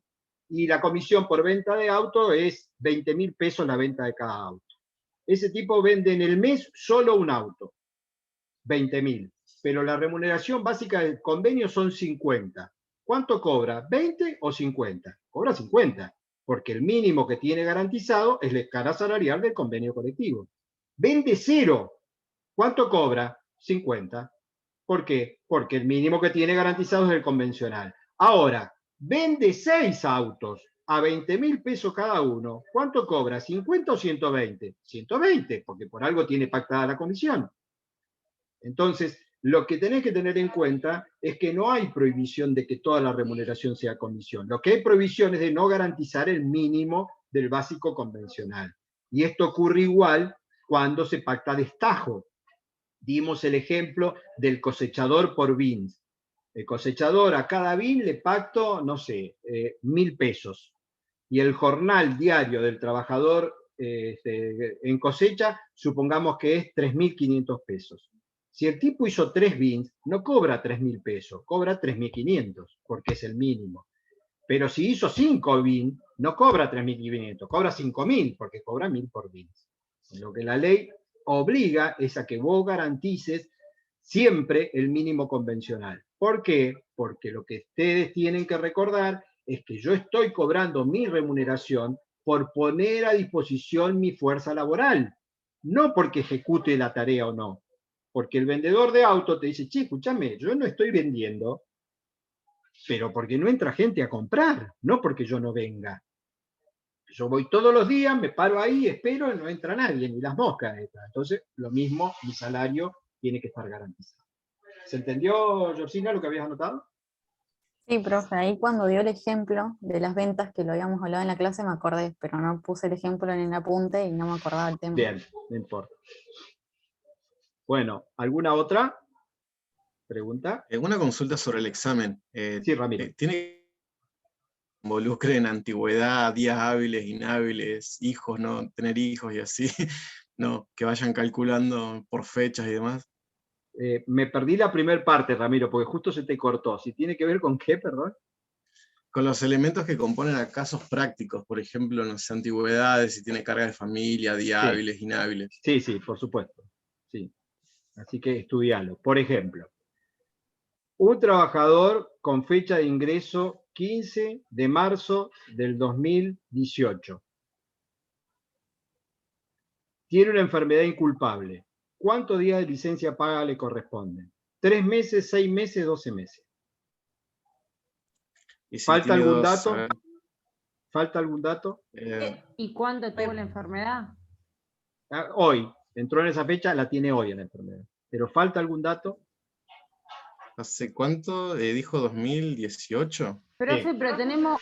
y la comisión por venta de auto es 20.000 pesos la venta de cada auto. Ese tipo vende en el mes solo un auto, 20.000, pero la remuneración básica del convenio son 50. ¿Cuánto cobra? ¿20 o 50? Cobra 50, porque el mínimo que tiene garantizado es la escala salarial del convenio colectivo. Vende 0. ¿Cuánto cobra? 50. ¿Por qué? Porque el mínimo que tiene garantizado es el convencional. Ahora, vende 6 autos a 20.000 pesos cada uno. ¿Cuánto cobra? ¿50 o 120? 120, porque por algo tiene pactada la comisión. Entonces, lo que tenés que tener en cuenta es que no hay prohibición de que toda la remuneración sea comisión. Lo que hay prohibición es de no garantizar el mínimo del básico convencional. Y esto ocurre igual cuando se pacta destajo. Dimos el ejemplo del cosechador por bins. El cosechador a cada bin le pacto, no sé, 1.000 pesos. Y el jornal diario del trabajador en cosecha, supongamos que es 3.500 pesos. Si el tipo hizo 3 bins, no cobra 3.000 pesos, cobra 3.500, porque es el mínimo. Pero si hizo 5 bins, no cobra 3.500, cobra 5.000, porque cobra 1.000 por bins. Lo que la ley obliga es a que vos garantices siempre el mínimo convencional. ¿Por qué? Porque lo que ustedes tienen que recordar es que yo estoy cobrando mi remuneración por poner a disposición mi fuerza laboral, no porque ejecute la tarea o no. Porque el vendedor de auto te dice, che, escúchame, yo no estoy vendiendo, pero porque no entra gente a comprar, no porque yo no venga. Yo voy todos los días, me paro ahí, espero y no entra nadie, ni las moscas entran. Entonces, lo mismo, mi salario tiene que estar garantizado. ¿Se entendió, Georgina, lo que habías anotado? Sí, profe, ahí cuando dio el ejemplo de las ventas que lo habíamos hablado en la clase me acordé, pero no puse el ejemplo en el apunte y no me acordaba el tema. Bien, no importa. Bueno, ¿alguna otra pregunta? Una consulta sobre el examen. Sí, Ramiro. ¿Tiene que involucre en antigüedad, días hábiles, inhábiles, hijos, no tener hijos y así? No, que vayan calculando por fechas y demás. Me perdí la primera parte, Ramiro, porque justo se te cortó. ¿Si tiene que ver con qué, perdón? Con los elementos que componen a casos prácticos, por ejemplo, no sé, antigüedades, si tiene carga de familia, días hábiles, inhábiles. Sí, sí, por supuesto. Sí. Así que estudialo. Por ejemplo, un trabajador con fecha de ingreso 15 de marzo del 2018. Tiene una enfermedad inculpable. ¿Cuántos días de licencia paga le corresponden? 3 meses, 6 meses, 12 meses. Y si ¿Falta tiene algún dos, dato? a ver, ¿Falta algún dato? ¿Y cuándo tuvo la enfermedad? Hoy. Entró en esa fecha, la tiene hoy en la enfermedad. ¿Pero falta algún dato? ¿hace cuánto? ¿Dijo 2018? Profe, pero tenemos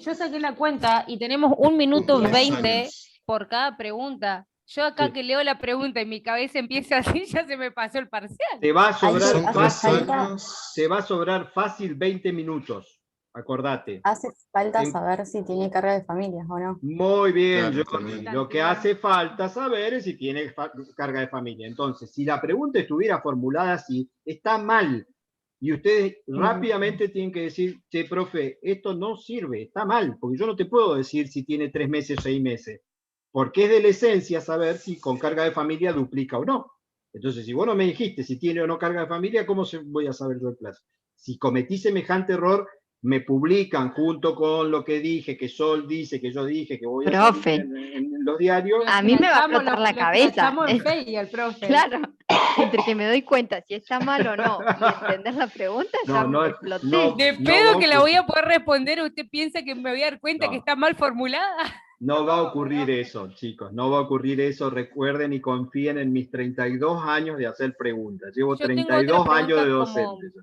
yo saqué la cuenta y tenemos 1 minuto 3 20 años. por cada pregunta. Yo acá Sí. que leo la pregunta y mi cabeza empieza así, ya se me pasó el parcial. Te va a Hay sobrar Son hace 3 fácil, falta- años. te va a sobrar fácil 20 minutos. Acordate. Hace falta En- saber si tiene carga de familias o no. Muy bien, Claro, Jordi. también. Lo que hace falta saber es si tiene carga de familia. Entonces, si la pregunta estuviera formulada así, está mal. Y ustedes rápidamente tienen que decir, che, profe, esto no sirve, está mal, porque yo no te puedo decir si tiene 3 meses o 6 meses, porque es de la esencia saber si con carga de familia duplica o no. Entonces, si vos no me dijiste si tiene o no carga de familia, ¿cómo voy a saber yo el plazo? Si cometí semejante error, me publican junto con lo que dije, que Sol dice, que yo dije, que voy a Profe. salir en los diarios. A mí me va a Escrachamos explotar la lo cabeza. escrachamos en fe y el profe. Claro, entre que me doy cuenta si está mal o no y entender la pregunta, ya me exploté. De no pedo va que a la voy a ocurrir. poder responder, ¿usted piensa que me voy a dar cuenta No. que está mal formulada? No va a ocurrir eso, chicos, no va a ocurrir eso. Recuerden y confíen en mis 32 años de hacer preguntas. Llevo Yo tengo 32 otra años de pregunta docente.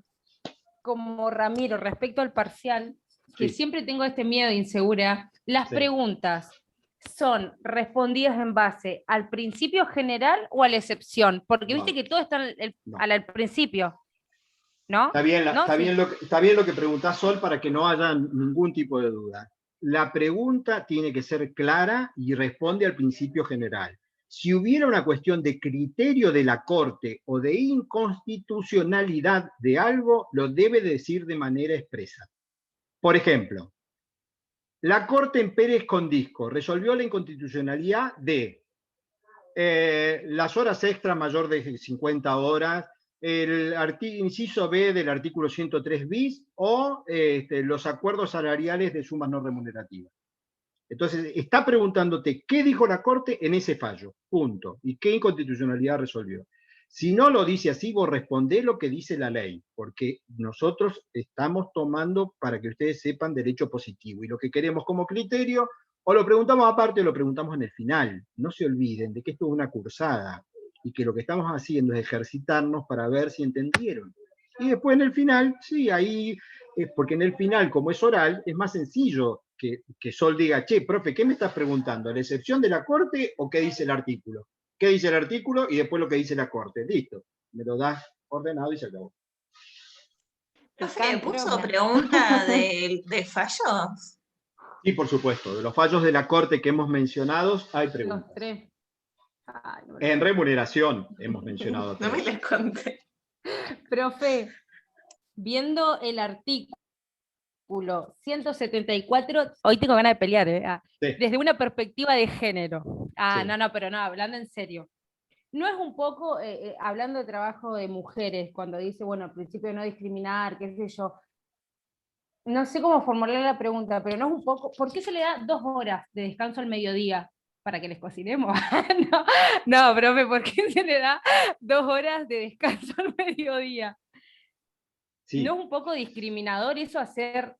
como Ramiro respecto al parcial, que Sí. siempre tengo este miedo de insegura. Las Sí. preguntas son respondidas en base al principio general o a la excepción, porque viste No. que todo está No. al principio, ¿no? Está bien, ¿No? está, Sí. está bien lo que preguntás, Sol, para que no haya ningún tipo de duda. La pregunta tiene que ser clara y responde al principio general. Si hubiera una cuestión de criterio de la Corte o de inconstitucionalidad de algo, lo debe decir de manera expresa. Por ejemplo, La Corte en Pérez Condisco resolvió la inconstitucionalidad de las horas extra mayor de 50 horas, el inciso B del artículo 103 bis o los acuerdos salariales de sumas no remunerativas. Entonces, está preguntándote qué dijo la Corte en ese fallo, punto, y qué inconstitucionalidad resolvió. Si no lo dice así, vos respondés lo que dice la ley, porque nosotros estamos tomando, para que ustedes sepan, derecho positivo, y lo que queremos como criterio, o lo preguntamos aparte o lo preguntamos en el final. No se olviden de que esto es una cursada, y que lo que estamos haciendo es ejercitarnos para ver si entendieron. Y después en el final, sí, ahí, porque en el final, como es oral, es más sencillo que Sol diga, che, profe, ¿qué me estás preguntando? ¿La excepción de la Corte o qué dice el artículo? ¿Qué dice el artículo? Y después lo que dice la Corte. Listo, me lo das ordenado y se acabó. ¿Profe, puso pregunta de fallos? Sí, por supuesto. De los fallos de la Corte que hemos mencionado, hay preguntas. Los tres. Ay, no En remuneración hemos mencionado. No me las conté. Profe, viendo el artículo 174, hoy tengo ganas de pelear, Sí. desde una perspectiva de género. Sí. No, pero no, hablando en serio. ¿No es un poco, hablando de trabajo de mujeres, cuando dice, bueno, al principio de no discriminar, qué sé yo, no sé cómo formular la pregunta, pero no es un poco, ¿por qué se le da 2 horas de descanso al mediodía? ¿Para que les cocinemos? No, profe, ¿por qué se le da 2 horas de descanso al mediodía? Sí. ¿No es un poco discriminador eso hacer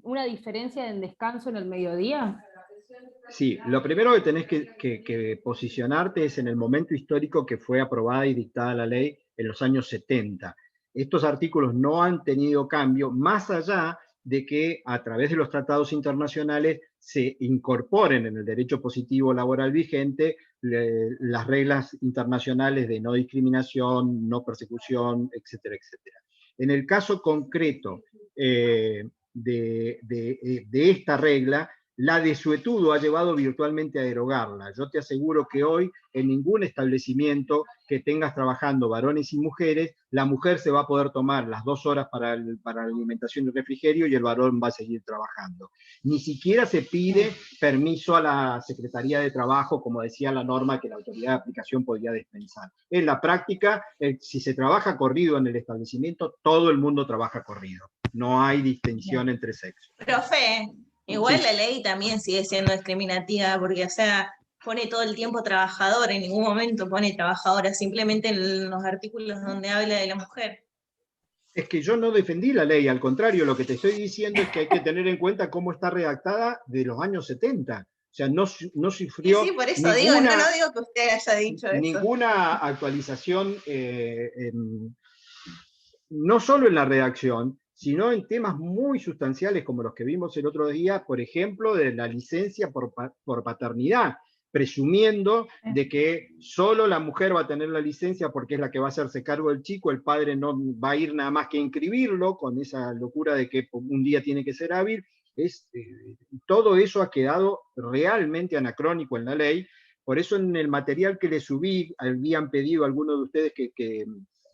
una diferencia en descanso en el mediodía? Sí, lo primero que tenés que posicionarte es en el momento histórico que fue aprobada y dictada la ley en los años 70. Estos artículos no han tenido cambio, más allá de que a través de los tratados internacionales se incorporen en el derecho positivo laboral vigente las reglas internacionales de no discriminación, no persecución, etcétera, etcétera. En el caso concreto de esta regla, la desuetudo ha llevado virtualmente a derogarla. Yo te aseguro que hoy en ningún establecimiento que tengas trabajando varones y mujeres, la mujer se va a poder tomar las 2 horas para la alimentación y refrigerio y el varón va a seguir trabajando. Ni siquiera se pide permiso a la Secretaría de Trabajo, como decía la norma que la autoridad de aplicación podía dispensar. En la práctica, si se trabaja corrido en el establecimiento, todo el mundo trabaja corrido. No hay distinción entre sexos. Profe, igual Sí. la ley también sigue siendo discriminativa, porque, o sea, pone todo el tiempo trabajador, en ningún momento pone trabajadora, simplemente en los artículos donde habla de la mujer. Es que yo no defendí la ley, al contrario, lo que te estoy diciendo es que hay que tener en cuenta cómo está redactada de los años 70. O sea, no sufrió Sí, por eso digo, no digo que usted haya dicho eso. ninguna actualización, no solo en la redacción, sino en temas muy sustanciales como los que vimos el otro día, por ejemplo, de la licencia por paternidad, presumiendo de que solo la mujer va a tener la licencia porque es la que va a hacerse cargo del chico, el padre no va a ir nada más que a inscribirlo, con esa locura de que un día tiene que ser hábil. Todo eso ha quedado realmente anacrónico en la ley. Por eso en el material que le subí, habían pedido algunos de ustedes que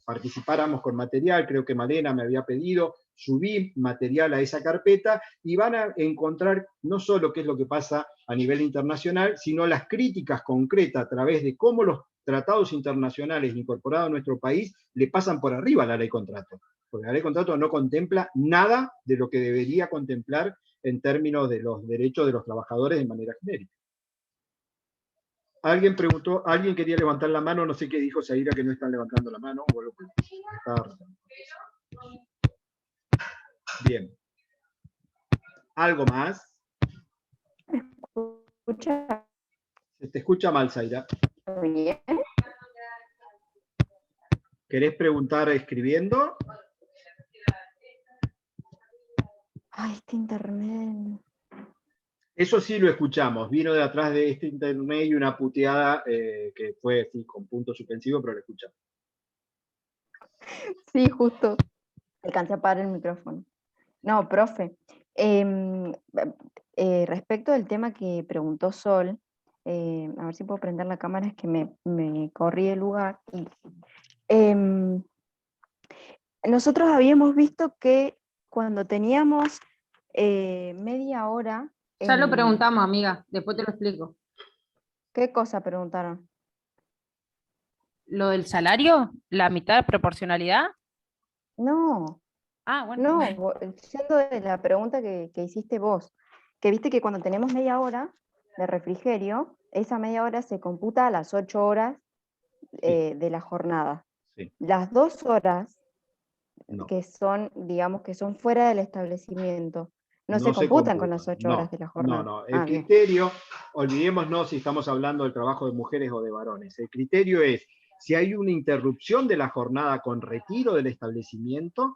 participáramos con material, creo que Malena me había pedido, subí material a esa carpeta y van a encontrar no solo qué es lo que pasa a nivel internacional, sino las críticas concretas a través de cómo los tratados internacionales incorporados a nuestro país le pasan por arriba a la ley contrato. Porque la ley contrato no contempla nada de lo que debería contemplar en términos de los derechos de los trabajadores de manera genérica. Alguien preguntó, alguien quería levantar la mano, no sé qué dijo Zaira, que no están levantando la mano. Bien. ¿Algo más? ¿Escucha Se te escucha mal, Zaira. bien? ¿Querés preguntar escribiendo? Ay, este internet. Eso sí lo escuchamos. Vino de atrás de este internet y una puteada que fue sí, con punto suspensivo, pero lo escuchamos. Sí, justo. Alcancé a apagar el micrófono. No, profe. Respecto del tema que preguntó Sol, a ver si puedo prender la cámara, es que me corrí el lugar. Nosotros habíamos visto que cuando teníamos Media hora. Ya lo preguntamos, amiga, después te lo explico. ¿Qué cosa preguntaron? ¿Lo del salario? ¿La mitad de proporcionalidad? No, Ah, bueno. no, siendo de la pregunta que hiciste vos, que viste que cuando tenemos media hora de refrigerio, esa media hora se computa a las 8 horas de la jornada. Sí. Las 2 horas No. que son, digamos, que son fuera del establecimiento, no se No se computan con las 8 no, horas de la jornada. No. El Ah, bien. criterio, olvidémonos si estamos hablando del trabajo de mujeres o de varones. El criterio es, si hay una interrupción de la jornada con retiro del establecimiento,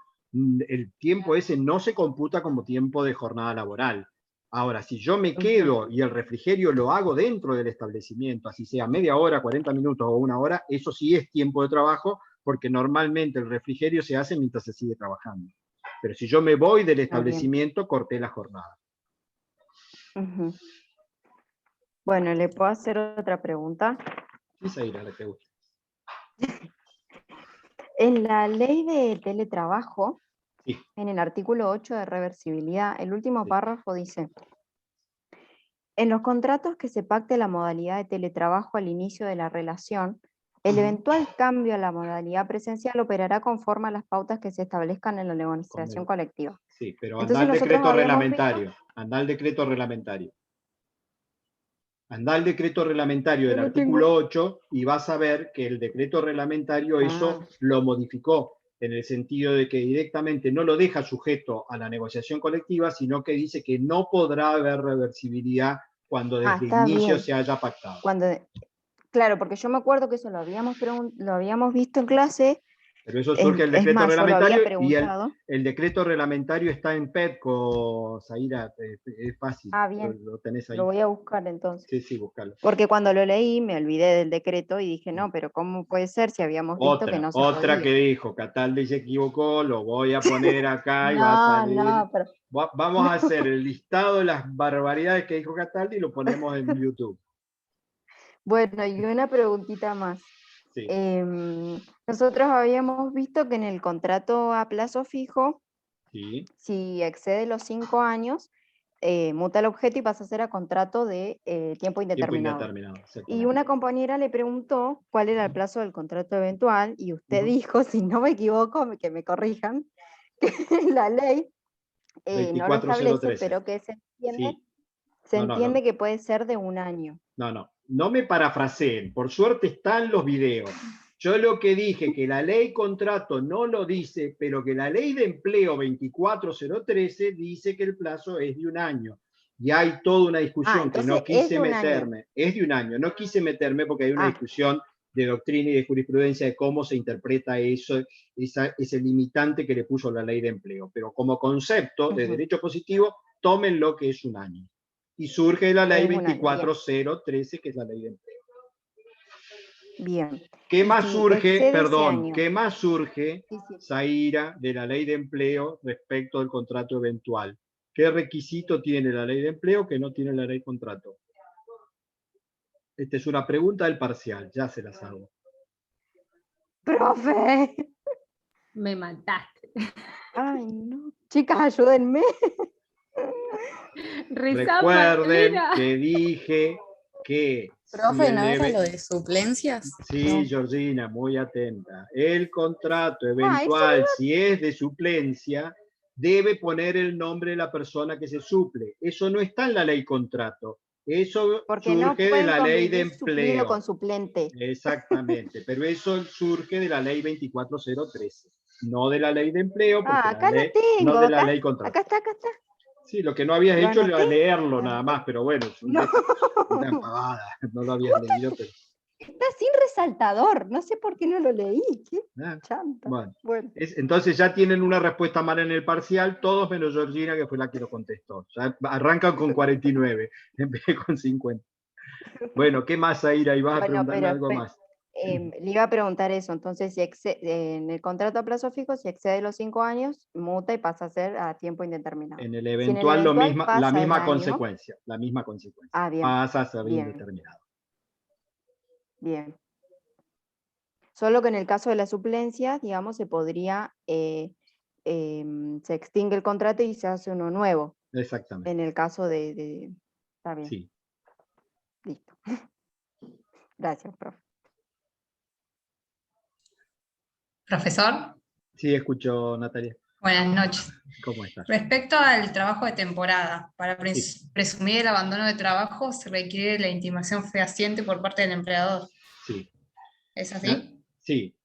el tiempo ese no se computa como tiempo de jornada laboral. Ahora, si yo me quedo y el refrigerio lo hago dentro del establecimiento, así sea media hora, 40 minutos o una hora, eso sí es tiempo de trabajo, porque normalmente el refrigerio se hace mientras se sigue trabajando. Pero si yo me voy del establecimiento, corté la jornada. Ujú. Bueno, ¿le puedo hacer otra pregunta? Esa era la que gusta. En la ley de teletrabajo, sí. En el artículo 8 de reversibilidad, el último párrafo dice: en los contratos que se pacte la modalidad de teletrabajo al inicio de la relación, el eventual cambio a la modalidad presencial operará conforme a las pautas que se establezcan en la negociación colectiva. Sí, pero Entonces, anda al decreto reglamentario. Anda al decreto reglamentario. Anda al decreto reglamentario del artículo 8 y vas a ver que el decreto reglamentario eso lo modificó en el sentido de que directamente no lo deja sujeto a la negociación colectiva, sino que dice que no podrá haber reversibilidad cuando desde el inicio se haya pactado. Claro, porque yo me acuerdo que eso lo habíamos visto en clase. Pero eso surge el decreto reglamentario y el decreto reglamentario está en PEPCO, Zaira, es fácil. Ah, bien, lo tenés ahí. Lo voy a buscar entonces. Sí, búscalo. Porque cuando lo leí me olvidé del decreto y dije, no, pero ¿cómo puede ser si habíamos visto que no se podía? Otra que dijo, Cataldi se equivocó, lo voy a poner acá y va a salir. Pero... Vamos a hacer el listado de las barbaridades que dijo Cataldi y lo ponemos en YouTube. Bueno, y una preguntita más. Sí. Nosotros habíamos visto que en el contrato a plazo fijo, si excede los 5 años, muta el objeto y pasa a ser a contrato de tiempo indeterminado. Y una compañera le preguntó cuál era el plazo del contrato eventual y usted dijo, si no me equivoco, que me corrijan, que la ley no lo establece, pero que se entiende que puede ser de 1 año. No me parafraseen, por suerte están los videos. Yo lo que dije, que la ley contrato no lo dice, pero que la ley de empleo 24013 dice que el plazo es de 1 año. Y hay toda una discusión que no quise meterme. Es de 1 año, no quise meterme porque hay una discusión de doctrina y de jurisprudencia de cómo se interpreta eso, ese limitante que le puso la ley de empleo. Pero como concepto de derecho positivo, tomen lo que es 1 año. Y surge la ley 24013, que es la ley de empleo. Bien. ¿Qué más surge, qué más surge, Zaira, de la ley de empleo respecto al contrato eventual? ¿Qué requisito tiene la ley de empleo que no tiene la ley de contrato? Esta es una pregunta del parcial, ya se las hago. ¡Profe! Me mataste. Ay, no. Chicas, ayúdenme. Recuerden que dije que... Profe, ¿no era lo de suplencias? Sí, Georgina, muy atenta. El contrato eventual, si es de suplencia, debe poner el nombre de la persona que se suple. Eso no está en la ley contrato. Eso surge de la ley de empleo. Con suplente. Exactamente, pero eso surge de la ley 24013, no de la ley de empleo, porque no de la ley contrato. Acá está. Sí, lo que no habías hecho era leerlo nada más, pero bueno, es una pavada, no lo habías leído. Pero... Está sin resaltador, no sé por qué no lo leí. ¿Qué chanta? Bueno. Entonces ya tienen una respuesta mal en el parcial, todos menos Georgina, que fue la que lo contestó. Ya arrancan con 49, en vez de con 50. Bueno, ¿qué más, Zaira? ¿Y vas a preguntarme algo más? Le iba a preguntar eso, entonces si en el contrato a plazo fijo, si excede los 5 años, muta y pasa a ser a tiempo indeterminado. En el eventual, la misma consecuencia. Bien. Pasa a ser indeterminado. Bien. Solo que en el caso de la suplencia, digamos, se podría, se extingue el contrato y se hace uno nuevo. Exactamente. En el caso de... Está bien. Sí. Listo. Gracias, profe. Profesor, Sí, escucho, Natalia. buenas noches. ¿Cómo estás? Respecto al trabajo de temporada, para Sí. presumir el abandono de trabajo se requiere la intimación fehaciente por parte del empleador. Sí. ¿Es así? Sí,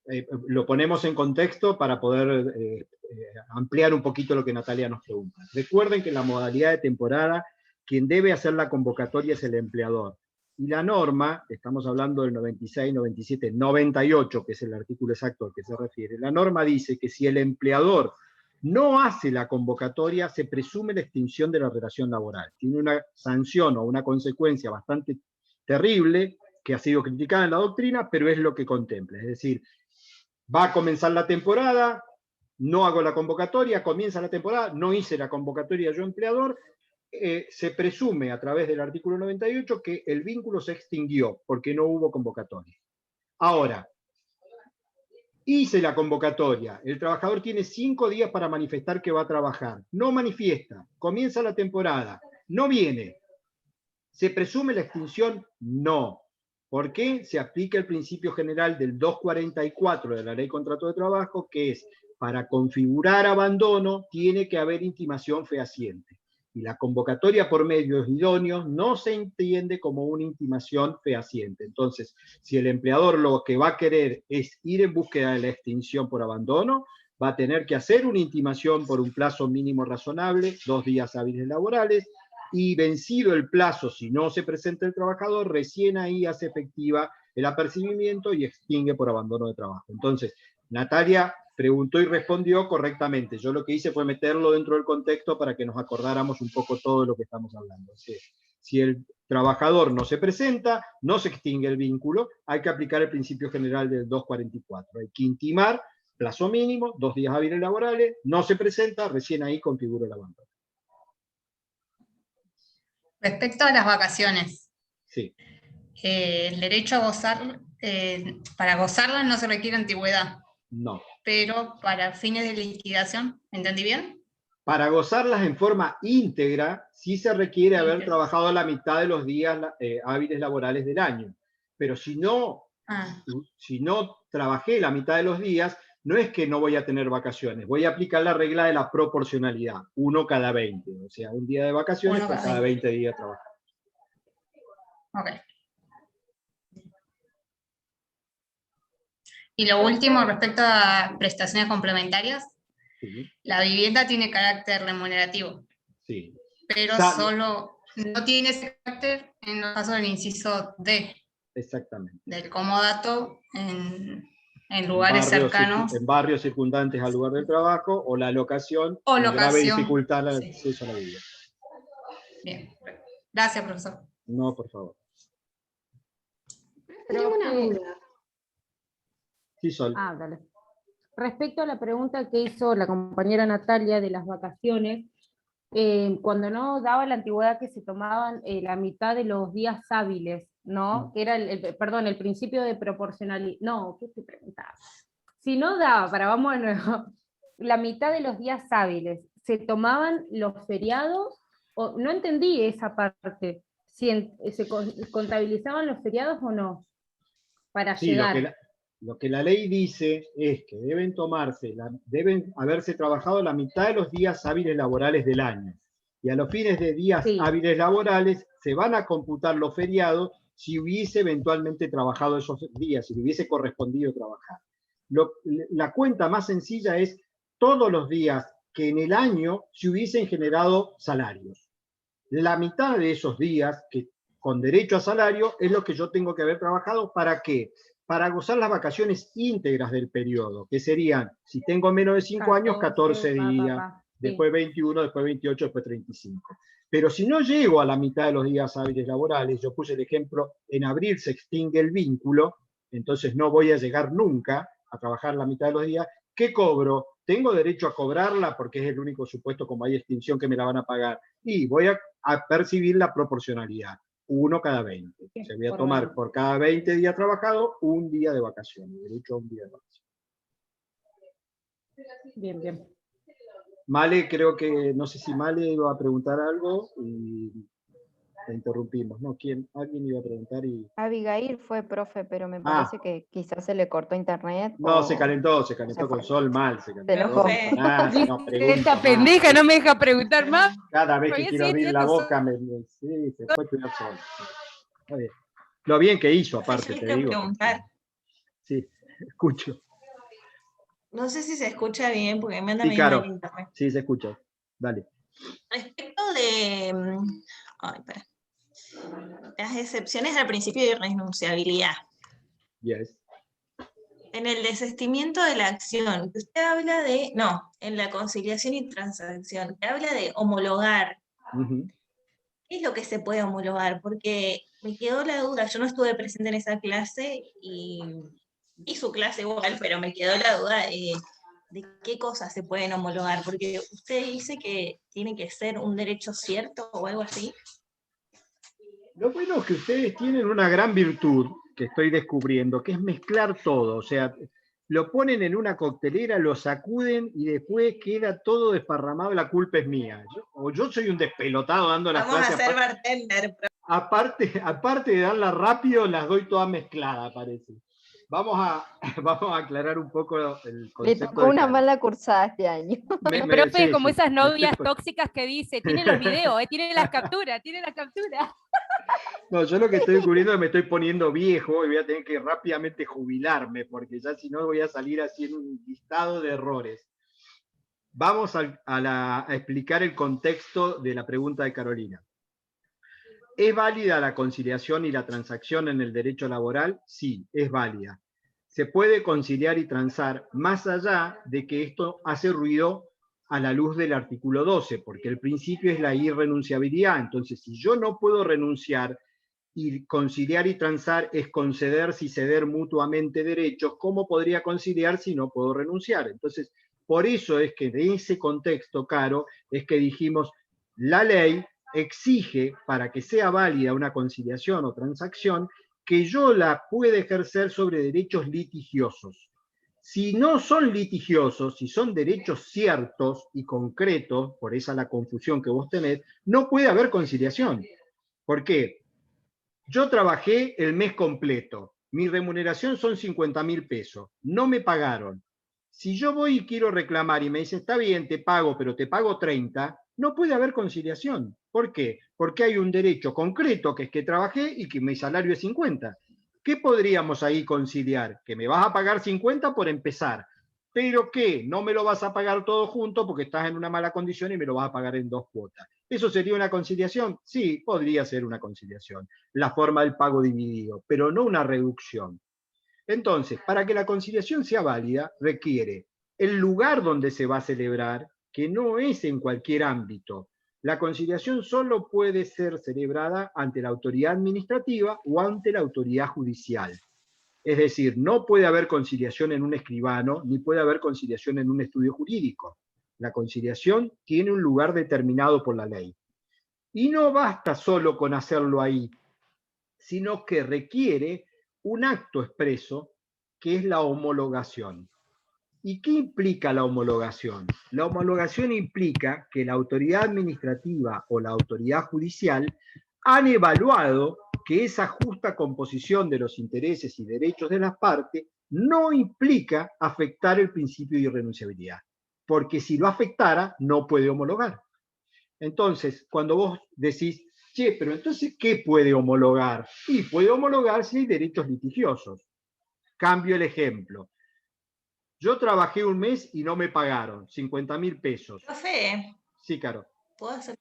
lo ponemos en contexto para poder ampliar un poquito lo que Natalia nos pregunta. Recuerden que en la modalidad de temporada, quien debe hacer la convocatoria es el empleador. Y la norma, estamos hablando del 96, 97, 98, que es el artículo exacto al que se refiere, la norma dice que si el empleador no hace la convocatoria, se presume la extinción de la relación laboral. Tiene una sanción o una consecuencia bastante terrible, que ha sido criticada en la doctrina, pero es lo que contempla. Es decir, va a comenzar la temporada, no hago la convocatoria, comienza la temporada, no hice la convocatoria yo empleador, se presume a través del artículo 98 que el vínculo se extinguió porque no hubo convocatoria. Ahora, hice la convocatoria, el trabajador tiene 5 días para manifestar que va a trabajar, no manifiesta, comienza la temporada, no viene. ¿Se presume la extinción? No. ¿Por qué? Se aplica el principio general del 244 de la Ley Contrato de Trabajo, que es, para configurar abandono, tiene que haber intimación fehaciente. Y la convocatoria por medios idóneos no se entiende como una intimación fehaciente. Entonces, si el empleador lo que va a querer es ir en búsqueda de la extinción por abandono, va a tener que hacer una intimación por un plazo mínimo razonable, 2 días hábiles laborales, y vencido el plazo, si no se presenta el trabajador, recién ahí hace efectiva el apercibimiento y extingue por abandono de trabajo. Entonces, Natalia preguntó y respondió correctamente. Yo lo que hice fue meterlo dentro del contexto para que nos acordáramos un poco todo de lo que estamos hablando. Si el trabajador no se presenta, no se extingue el vínculo, hay que aplicar el principio general del 244. Hay que intimar, plazo mínimo, 2 días hábiles laborales, no se presenta, recién ahí configura el abandono. Respecto a las vacaciones, sí. El derecho a gozar, para gozarlas no se requiere antigüedad. No. Pero para fines de liquidación, ¿entendí bien? Para gozarlas en forma íntegra, sí se requiere haber trabajado la mitad de los días hábiles laborales del año. Pero si no trabajé la mitad de los días, no es que no voy a tener vacaciones, voy a aplicar la regla de la proporcionalidad, 1 cada 20, o sea, un día de vacaciones por cada 20 días trabajados. Ok. Y lo último, respecto a prestaciones complementarias, sí. La vivienda tiene carácter remunerativo, sí. Pero solo no tiene ese carácter en los casos del inciso D. Exactamente. Del comodato en lugares cercanos. En barrios circundantes al lugar del trabajo, o la locación, grave dificultad al acceso a la vivienda. Bien, gracias, profesor. No, por favor. Tengo una duda. Sí, Sol. Dale. Respecto a la pregunta que hizo la compañera Natalia de las vacaciones, cuando no daba la antigüedad que se tomaban la mitad de los días hábiles, ¿no? Que era el principio de proporcionalidad. No, ¿qué te preguntaba? Si no daba, vamos de nuevo, la mitad de los días hábiles, ¿se tomaban los feriados? No entendí esa parte. Si ¿se contabilizaban los feriados o no? Para llegar. Lo que la ley dice es que deben haberse trabajado la mitad de los días hábiles laborales del año. Y a los fines de días hábiles laborales se van a computar los feriados si hubiese eventualmente trabajado esos días, si le hubiese correspondido trabajar. La cuenta más sencilla es todos los días que en el año se hubiesen generado salarios. La mitad de esos días que con derecho a salario es lo que yo tengo que haber trabajado. ¿Para qué? Para gozar las vacaciones íntegras del periodo, que serían, si tengo menos de 5 años, 14 días, después 21, después 28, después 35. Pero si no llego a la mitad de los días hábiles laborales, yo puse el ejemplo, en abril se extingue el vínculo, entonces no voy a llegar nunca a trabajar la mitad de los días. ¿Qué cobro? Tengo derecho a cobrarla porque es el único supuesto como hay extinción que me la van a pagar. Y voy a percibir la proporcionalidad. 1 cada 20. Se voy a tomar por cada 20 días trabajados, un día de vacaciones, derecho a un día de vacaciones. Bien, bien. Male, creo que, no sé si Male iba a preguntar algo y la interrumpimos, ¿no? ¿Alguien iba a preguntar? Abigail fue profe, pero me parece que quizás se le cortó internet. No, se calentó con Sol mal, se enojó. Esta pendeja no me deja preguntar más. Cada vez que quiero abrir la boca, sí, se fue a estudiar Sol. Está bien. Lo bien que hizo, aparte, te digo. Preguntar. Sí, escucho. No sé si se escucha bien, porque me anda sí, bien claro. mal internet. Sí, se escucha. Dale. Respecto de las excepciones al principio de irrenunciabilidad. Yes. En el desistimiento de la acción, usted habla de, no, en la conciliación y transacción, que habla de homologar. ¿Qué es lo que se puede homologar? Porque me quedó la duda, yo no estuve presente en esa clase y vi su clase igual, pero me quedó la duda de qué cosas se pueden homologar, porque usted dice que tiene que ser un derecho cierto o algo así. Lo bueno es que ustedes tienen una gran virtud que estoy descubriendo, que es mezclar todo, o sea, lo ponen en una coctelera, lo sacuden y después queda todo desparramado, la culpa es mía. Yo soy un despelotado dando las clases. Vamos a ser bartender. Aparte de darlas rápido, las doy todas mezcladas, parece. Vamos a aclarar un poco el concepto. Le tocó una mala cursada este año. Profe, sí, como sí, esas novias tóxicas que dice, tiene los videos, tiene las capturas, No, yo lo que estoy descubriendo es que me estoy poniendo viejo y voy a tener que rápidamente jubilarme, porque ya si no voy a salir así en un listado de errores. Vamos a explicar el contexto de la pregunta de Carolina. ¿Es válida la conciliación y la transacción en el derecho laboral? Sí, es válida. Se puede conciliar y transar más allá de que esto hace ruido a la luz del artículo 12, porque el principio es la irrenunciabilidad. Entonces, si yo no puedo renunciar y conciliar y transar es concederse y ceder mutuamente derechos, ¿cómo podría conciliar si no puedo renunciar? Entonces, por eso es que de ese contexto, Caro, es que dijimos, la ley exige, para que sea válida una conciliación o transacción, que yo la pueda ejercer sobre derechos litigiosos. Si no son litigiosos, si son derechos ciertos y concretos, por esa la confusión que vos tenés, no puede haber conciliación. ¿Por qué? Yo trabajé el mes completo, mi remuneración son 50.000 pesos, no me pagaron. Si yo voy y quiero reclamar y me dicen, está bien, te pago, pero te pago 30, no puede haber conciliación. ¿Por qué? Porque hay un derecho concreto, que es que trabajé y que mi salario es 50. ¿Qué podríamos ahí conciliar? Que me vas a pagar 50 por empezar, pero que no me lo vas a pagar todo junto porque estás en una mala condición y me lo vas a pagar en 2 cuotas. ¿Eso sería una conciliación? Sí, podría ser una conciliación, la forma del pago dividido, pero no una reducción. Entonces, para que la conciliación sea válida, requiere el lugar donde se va a celebrar, que no es en cualquier ámbito. La conciliación solo puede ser celebrada ante la autoridad administrativa o ante la autoridad judicial. Es decir, no puede haber conciliación en un escribano, ni puede haber conciliación en un estudio jurídico. La conciliación tiene un lugar determinado por la ley. Y no basta solo con hacerlo ahí, sino que requiere un acto expreso, que es la homologación. ¿Y qué implica la homologación? La homologación implica que la autoridad administrativa o la autoridad judicial han evaluado que esa justa composición de los intereses y derechos de las partes no implica afectar el principio de irrenunciabilidad, porque si lo afectara, no puede homologar. Entonces, cuando vos decís, che, pero entonces, ¿qué puede homologar? Y puede homologar si hay derechos litigiosos. Cambio el ejemplo. Yo trabajé un mes y no me pagaron, 50.000 pesos. Profe. Sí, Caro. ¿Puedo hacer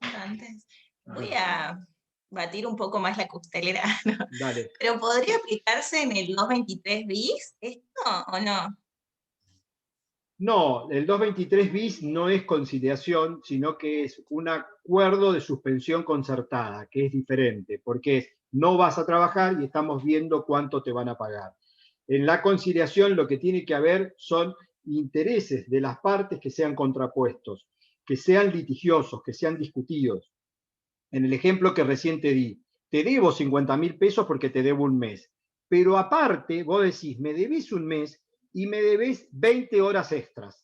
una pregunta antes? Voy a batir un poco más la costelera, ¿no? Dale. ¿Pero podría aplicarse en el 223 bis esto o no? No, el 223 bis no es conciliación, sino que es un acuerdo de suspensión concertada, que es diferente, porque no vas a trabajar y estamos viendo cuánto te van a pagar. En la conciliación lo que tiene que haber son intereses de las partes que sean contrapuestos, que sean litigiosos, que sean discutidos. En el ejemplo que recién te di, te debo 50.000 pesos porque te debo un mes, pero aparte vos decís, me debés un mes y me debés 20 horas extras.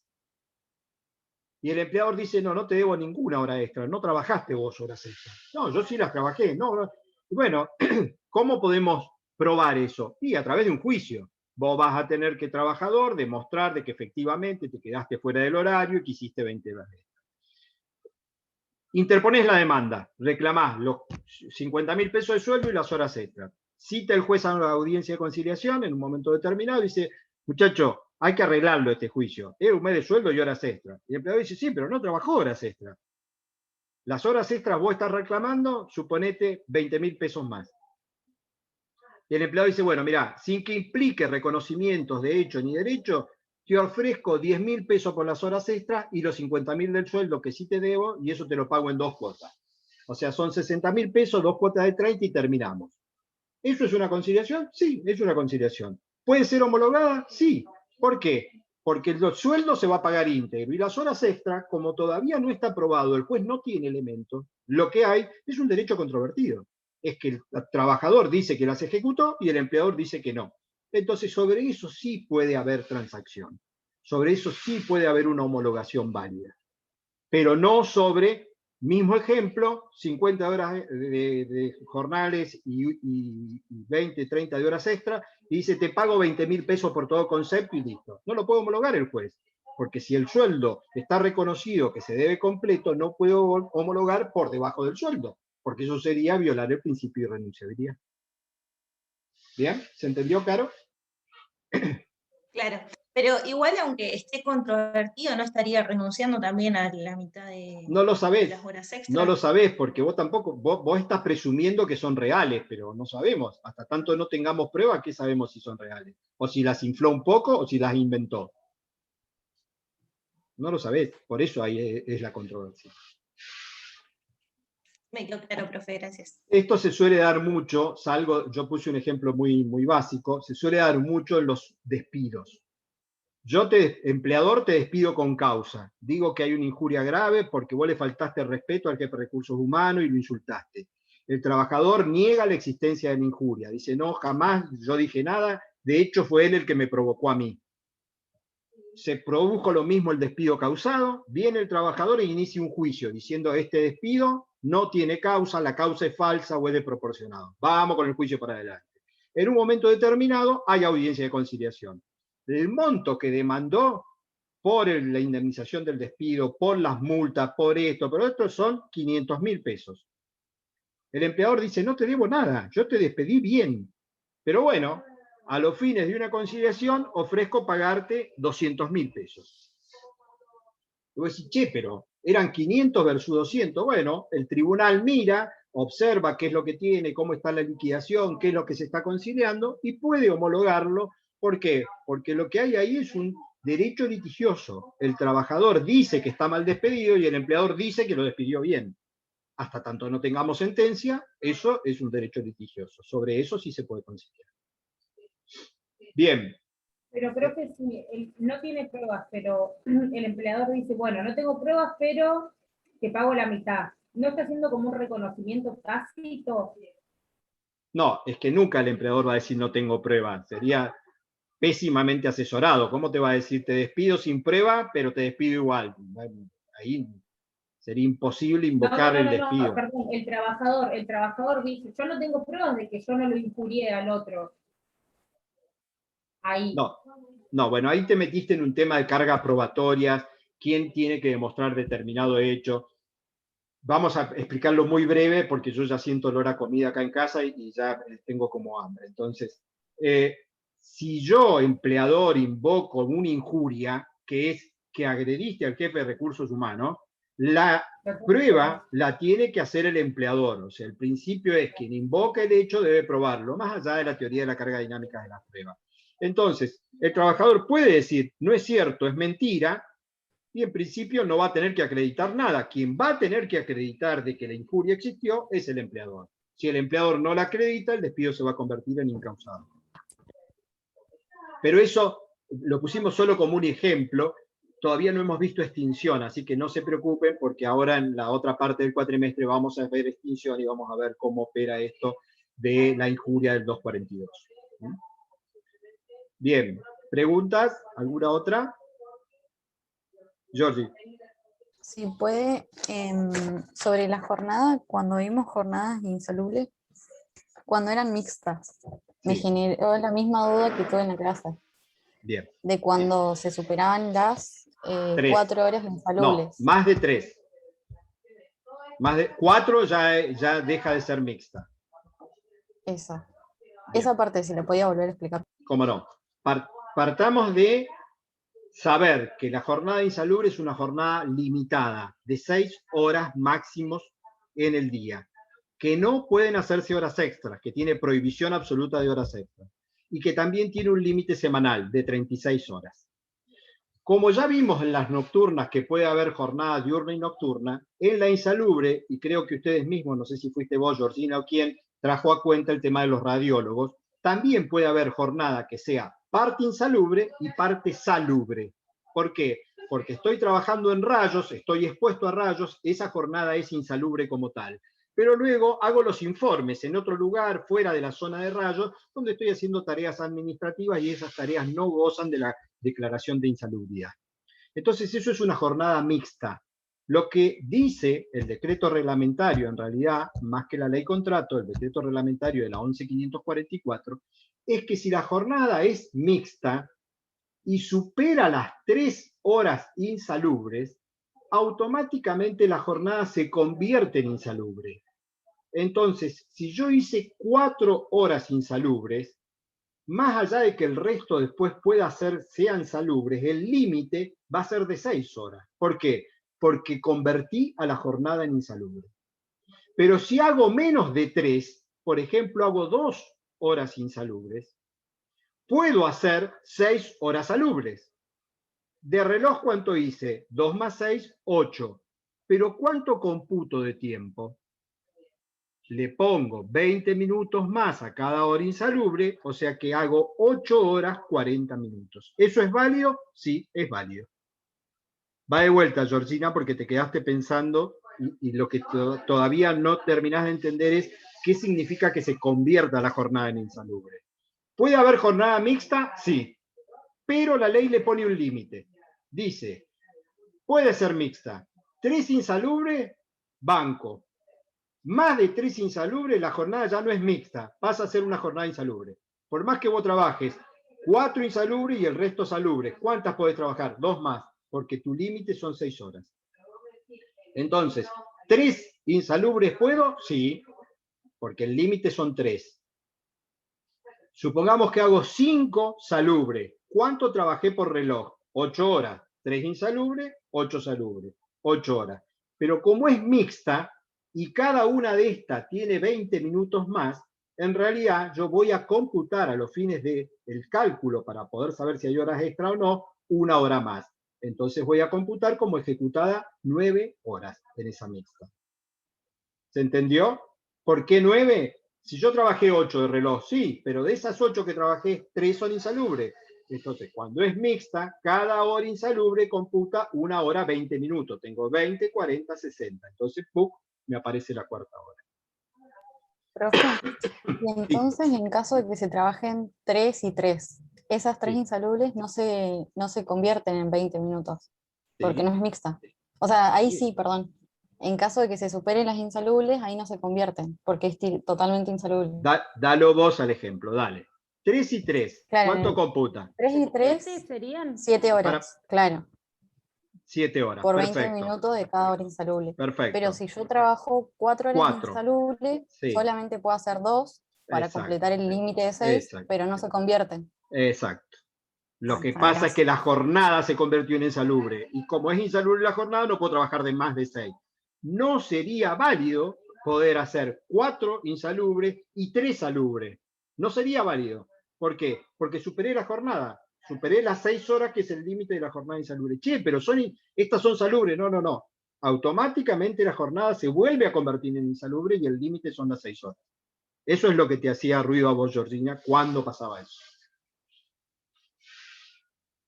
Y el empleador dice, no, no te debo ninguna hora extra, no trabajaste vos horas extras. No, yo sí las trabajé. No, no. Y bueno, ¿cómo podemos probar eso? Y a través de un juicio. Vos vas a tener que, trabajador, demostrar de que efectivamente te quedaste fuera del horario y que hiciste 20 horas extra. Interponés la demanda, reclamás los 50.000 pesos de sueldo y las horas extras. Cita el juez a la audiencia de conciliación en un momento determinado y dice, muchacho, hay que arreglarlo este juicio. Es un mes de sueldo y horas extras. Y el empleador dice, sí, pero no trabajó horas extras. Las horas extras vos estás reclamando, suponete 20.000 pesos más. Y el empleador dice, bueno, mira, sin que implique reconocimientos de hecho ni derecho, te ofrezco 10.000 pesos por las horas extras y los 50.000 del sueldo que sí te debo, y eso te lo pago en 2 cuotas. O sea, son 60.000 pesos, 2 cuotas de 30 y terminamos. ¿Eso es una conciliación? Sí, es una conciliación. ¿Puede ser homologada? Sí. ¿Por qué? Porque el sueldo se va a pagar íntegro y las horas extras, como todavía no está aprobado, el juez no tiene elementos, lo que hay es un derecho controvertido. Es que el trabajador dice que las ejecutó y el empleador dice que no. Entonces, sobre eso sí puede haber transacción. Sobre eso sí puede haber una homologación válida. Pero no sobre, mismo ejemplo, 50 horas de jornales y 20, 30 de horas extra, y dice, te pago 20.000 pesos por todo concepto y listo. No lo puede homologar el juez, porque si el sueldo está reconocido que se debe completo, no puede homologar por debajo del sueldo, porque eso sería violar el principio de irrenunciabilidad. ¿Bien? ¿Se entendió, Caro? Claro, pero igual aunque esté controvertido, ¿no estaría renunciando también a la mitad de, no lo sabés, de las horas extras? No lo sabés, porque vos tampoco, vos estás presumiendo que son reales, pero no sabemos. Hasta tanto no tengamos pruebas, ¿qué sabemos si son reales? O si las infló un poco, o si las inventó. No lo sabés, por eso ahí es la controversia. Me quedó claro, profe, gracias. Esto se suele dar mucho, yo puse un ejemplo muy, muy básico, se suele dar mucho en los despidos. Yo, empleador, te despido con causa. Digo que hay una injuria grave porque vos le faltaste el respeto al jefe de recursos humanos y lo insultaste. El trabajador niega la existencia de la injuria. Dice, no, jamás yo dije nada. De hecho, fue él el que me provocó a mí. Se produjo lo mismo el despido causado. Viene el trabajador e inicia un juicio diciendo, este despido no tiene causa, la causa es falsa o es desproporcionado. Vamos con el juicio para adelante. En un momento determinado hay audiencia de conciliación. El monto que demandó por la indemnización del despido, por las multas, por esto, son 500.000 pesos. El empleador dice, no te debo nada, yo te despedí bien. Pero bueno, a los fines de una conciliación ofrezco pagarte 200.000 pesos. Y vos decís, che, pero eran 500 versus 200. Bueno, el tribunal mira, observa qué es lo que tiene, cómo está la liquidación, qué es lo que se está conciliando y puede homologarlo. ¿Por qué? Porque lo que hay ahí es un derecho litigioso. El trabajador dice que está mal despedido y el empleador dice que lo despidió bien. Hasta tanto no tengamos sentencia, eso es un derecho litigioso. Sobre eso sí se puede conciliar. Bien. Pero creo que si no tiene pruebas, pero el empleador dice, bueno, no tengo pruebas, pero te pago la mitad. ¿No está haciendo como un reconocimiento tácito? No, es que nunca el empleador va a decir no tengo pruebas. Sería pésimamente asesorado. ¿Cómo te va a decir te despido sin prueba, pero te despido igual? Ahí sería imposible invocar el despido. No, perdón, el trabajador dice, yo no tengo pruebas de que yo no lo injurié al otro. Ahí. No, bueno, ahí te metiste en un tema de cargas probatorias, quién tiene que demostrar determinado hecho. Vamos a explicarlo muy breve porque yo ya siento olor a comida acá en casa y ya tengo como hambre. Entonces, si yo, empleador, invoco una injuria, que es que agrediste al jefe de recursos humanos, la prueba la tiene que hacer el empleador. O sea, el principio es quien invoca el hecho debe probarlo, más allá de la teoría de la carga dinámica de las pruebas. Entonces, el trabajador puede decir, no es cierto, es mentira, y en principio no va a tener que acreditar nada. Quien va a tener que acreditar de que la injuria existió es el empleador. Si el empleador no la acredita, el despido se va a convertir en incausado. Pero eso lo pusimos solo como un ejemplo. Todavía no hemos visto extinción, así que no se preocupen porque ahora en la otra parte del cuatrimestre vamos a ver extinción y vamos a ver cómo opera esto de la injuria del 242. Bien, ¿preguntas? ¿Alguna otra? Jordi. Si puede, sobre la jornada, cuando vimos jornadas insalubres, cuando eran mixtas, me generó la misma duda que tuve en la clase. Bien. De cuando se superaban las 4 horas insalubres. No, más de 3. Más de 4 ya deja de ser mixta. Esa. Esa parte, si la podía volver a explicar. Cómo no. Partamos de saber que la jornada insalubre es una jornada limitada, de 6 horas máximos en el día, que no pueden hacerse horas extras, que tiene prohibición absoluta de horas extras, y que también tiene un límite semanal de 36 horas. Como ya vimos en las nocturnas que puede haber jornada diurna y nocturna, en la insalubre, y creo que ustedes mismos, no sé si fuiste vos, Georgina, o quién, trajo a cuenta el tema de los radiólogos, también puede haber jornada que sea parte insalubre y parte salubre. ¿Por qué? Porque estoy trabajando en rayos, estoy expuesto a rayos, esa jornada es insalubre como tal. Pero luego hago los informes en otro lugar, fuera de la zona de rayos, donde estoy haciendo tareas administrativas y esas tareas no gozan de la declaración de insalubridad. Entonces eso es una jornada mixta. Lo que dice el decreto reglamentario, en realidad, más que la ley contrato, el decreto reglamentario de la 11.544, es que si la jornada es mixta y supera las 3 horas insalubres, automáticamente la jornada se convierte en insalubre. Entonces, si yo hice 4 horas insalubres, más allá de que el resto después sean salubres, el límite va a ser de 6 horas. ¿Por qué? Porque convertí a la jornada en insalubre. Pero si hago menos de 3, por ejemplo, hago 2 horas insalubres, puedo hacer 6 horas salubres. De reloj, ¿cuánto hice? 2 más 6, 8. Pero ¿cuánto computo de tiempo? Le pongo 20 minutos más a cada hora insalubre, o sea que hago 8 horas 40 minutos. ¿Eso es válido? Sí, es válido. Va de vuelta, Georgina, porque te quedaste pensando y lo que todavía no terminás de entender es qué significa que se convierta la jornada en insalubre. ¿Puede haber jornada mixta? Sí, pero la ley le pone un límite. Dice, puede ser mixta. 3 insalubres, banco. Más de 3 insalubres, la jornada ya no es mixta, pasa a ser una jornada insalubre. Por más que vos trabajes 4 insalubres y el resto salubres, ¿cuántas podés trabajar? 2 más, porque tu límite son 6 horas. Entonces, ¿3 insalubres puedo? Sí, porque el límite son 3. Supongamos que hago 5 salubres. ¿Cuánto trabajé por reloj? 8 horas. 3 insalubres, 8 salubres. 8 horas. Pero como es mixta y cada una de estas tiene 20 minutos más, en realidad yo voy a computar a los fines del cálculo para poder saber si hay horas extra o no, 1 hora más. Entonces voy a computar como ejecutada 9 horas en esa mixta. ¿Se entendió? ¿Por qué 9? Si yo trabajé 8 de reloj, sí, pero de esas 8 que trabajé, 3 son insalubres. Entonces, cuando es mixta, cada hora insalubre computa 1 hora 20 minutos. Tengo 20, 40, 60. Entonces, ¡pum!, me aparece la cuarta hora. Profe, y entonces en caso de que se trabajen 3 y 3, esas 3 insalubres no se convierten en 20 minutos, porque no es mixta. O sea, ahí sí, perdón. En caso de que se superen las insalubles, ahí no se convierten, porque es totalmente insalubre. Dalo vos al ejemplo, dale. 3 y 3, claro, ¿cuánto computa? 3 y 3 serían 7 horas, claro. 7 horas, por perfecto. 20 minutos de cada hora insalubre. Perfecto. Pero si yo trabajo 4 horas insalubre, solamente puedo hacer 2 para completar el límite de 6, pero no se convierten. Exacto. Lo que pasa es que la jornada se convirtió en insalubre, y como es insalubre la jornada, no puedo trabajar de más de 6. No sería válido poder hacer 4 insalubres y 3 salubres. No sería válido. ¿Por qué? Porque superé la jornada. Superé las 6 horas, que es el límite de la jornada insalubre. Che, pero estas son salubres. No. Automáticamente la jornada se vuelve a convertir en insalubre y el límite son las 6 horas. Eso es lo que te hacía ruido a vos, Georgina, cuando pasaba eso.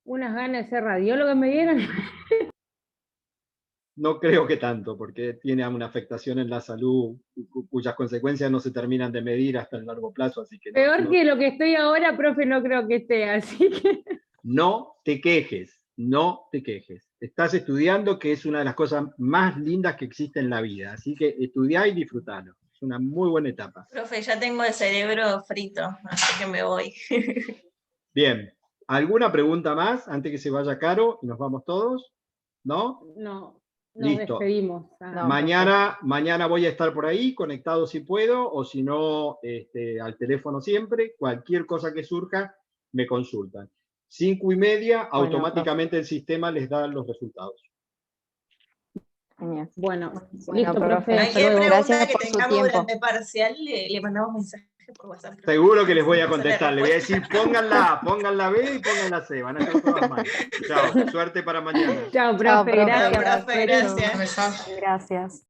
Unas ganas de ser radióloga me dieron. No creo que tanto, porque tiene una afectación en la salud cuyas consecuencias no se terminan de medir hasta el largo plazo. Así que Peor que lo que estoy ahora, profe, no creo que esté, así que... No te quejes. no te quejes. Estás estudiando, que es una de las cosas más lindas que existe en la vida. Así que estudiá y disfrutalo. Es una muy buena etapa. Profe, ya tengo el cerebro frito, así que me voy. Bien. ¿Alguna pregunta más antes que se vaya Caro y nos vamos todos? ¿No? No. Nos Listo. despedimos. Mañana voy a estar por ahí, conectado si puedo, o si no, al teléfono siempre. Cualquier cosa que surja, me consultan. 5:30, automáticamente el sistema les da los resultados. Bueno, listo, profe. Cualquier pregunta Gracias que por su tengamos tiempo. durante parcial, le mandamos mensaje por WhatsApp. Seguro que les voy a contestar. Les voy a decir, pongan la B y pongan la C. Van a ser todas mal. Chao, suerte para mañana. Chao, profe. Chao, profe. Gracias. Profe, gracias. Gracias.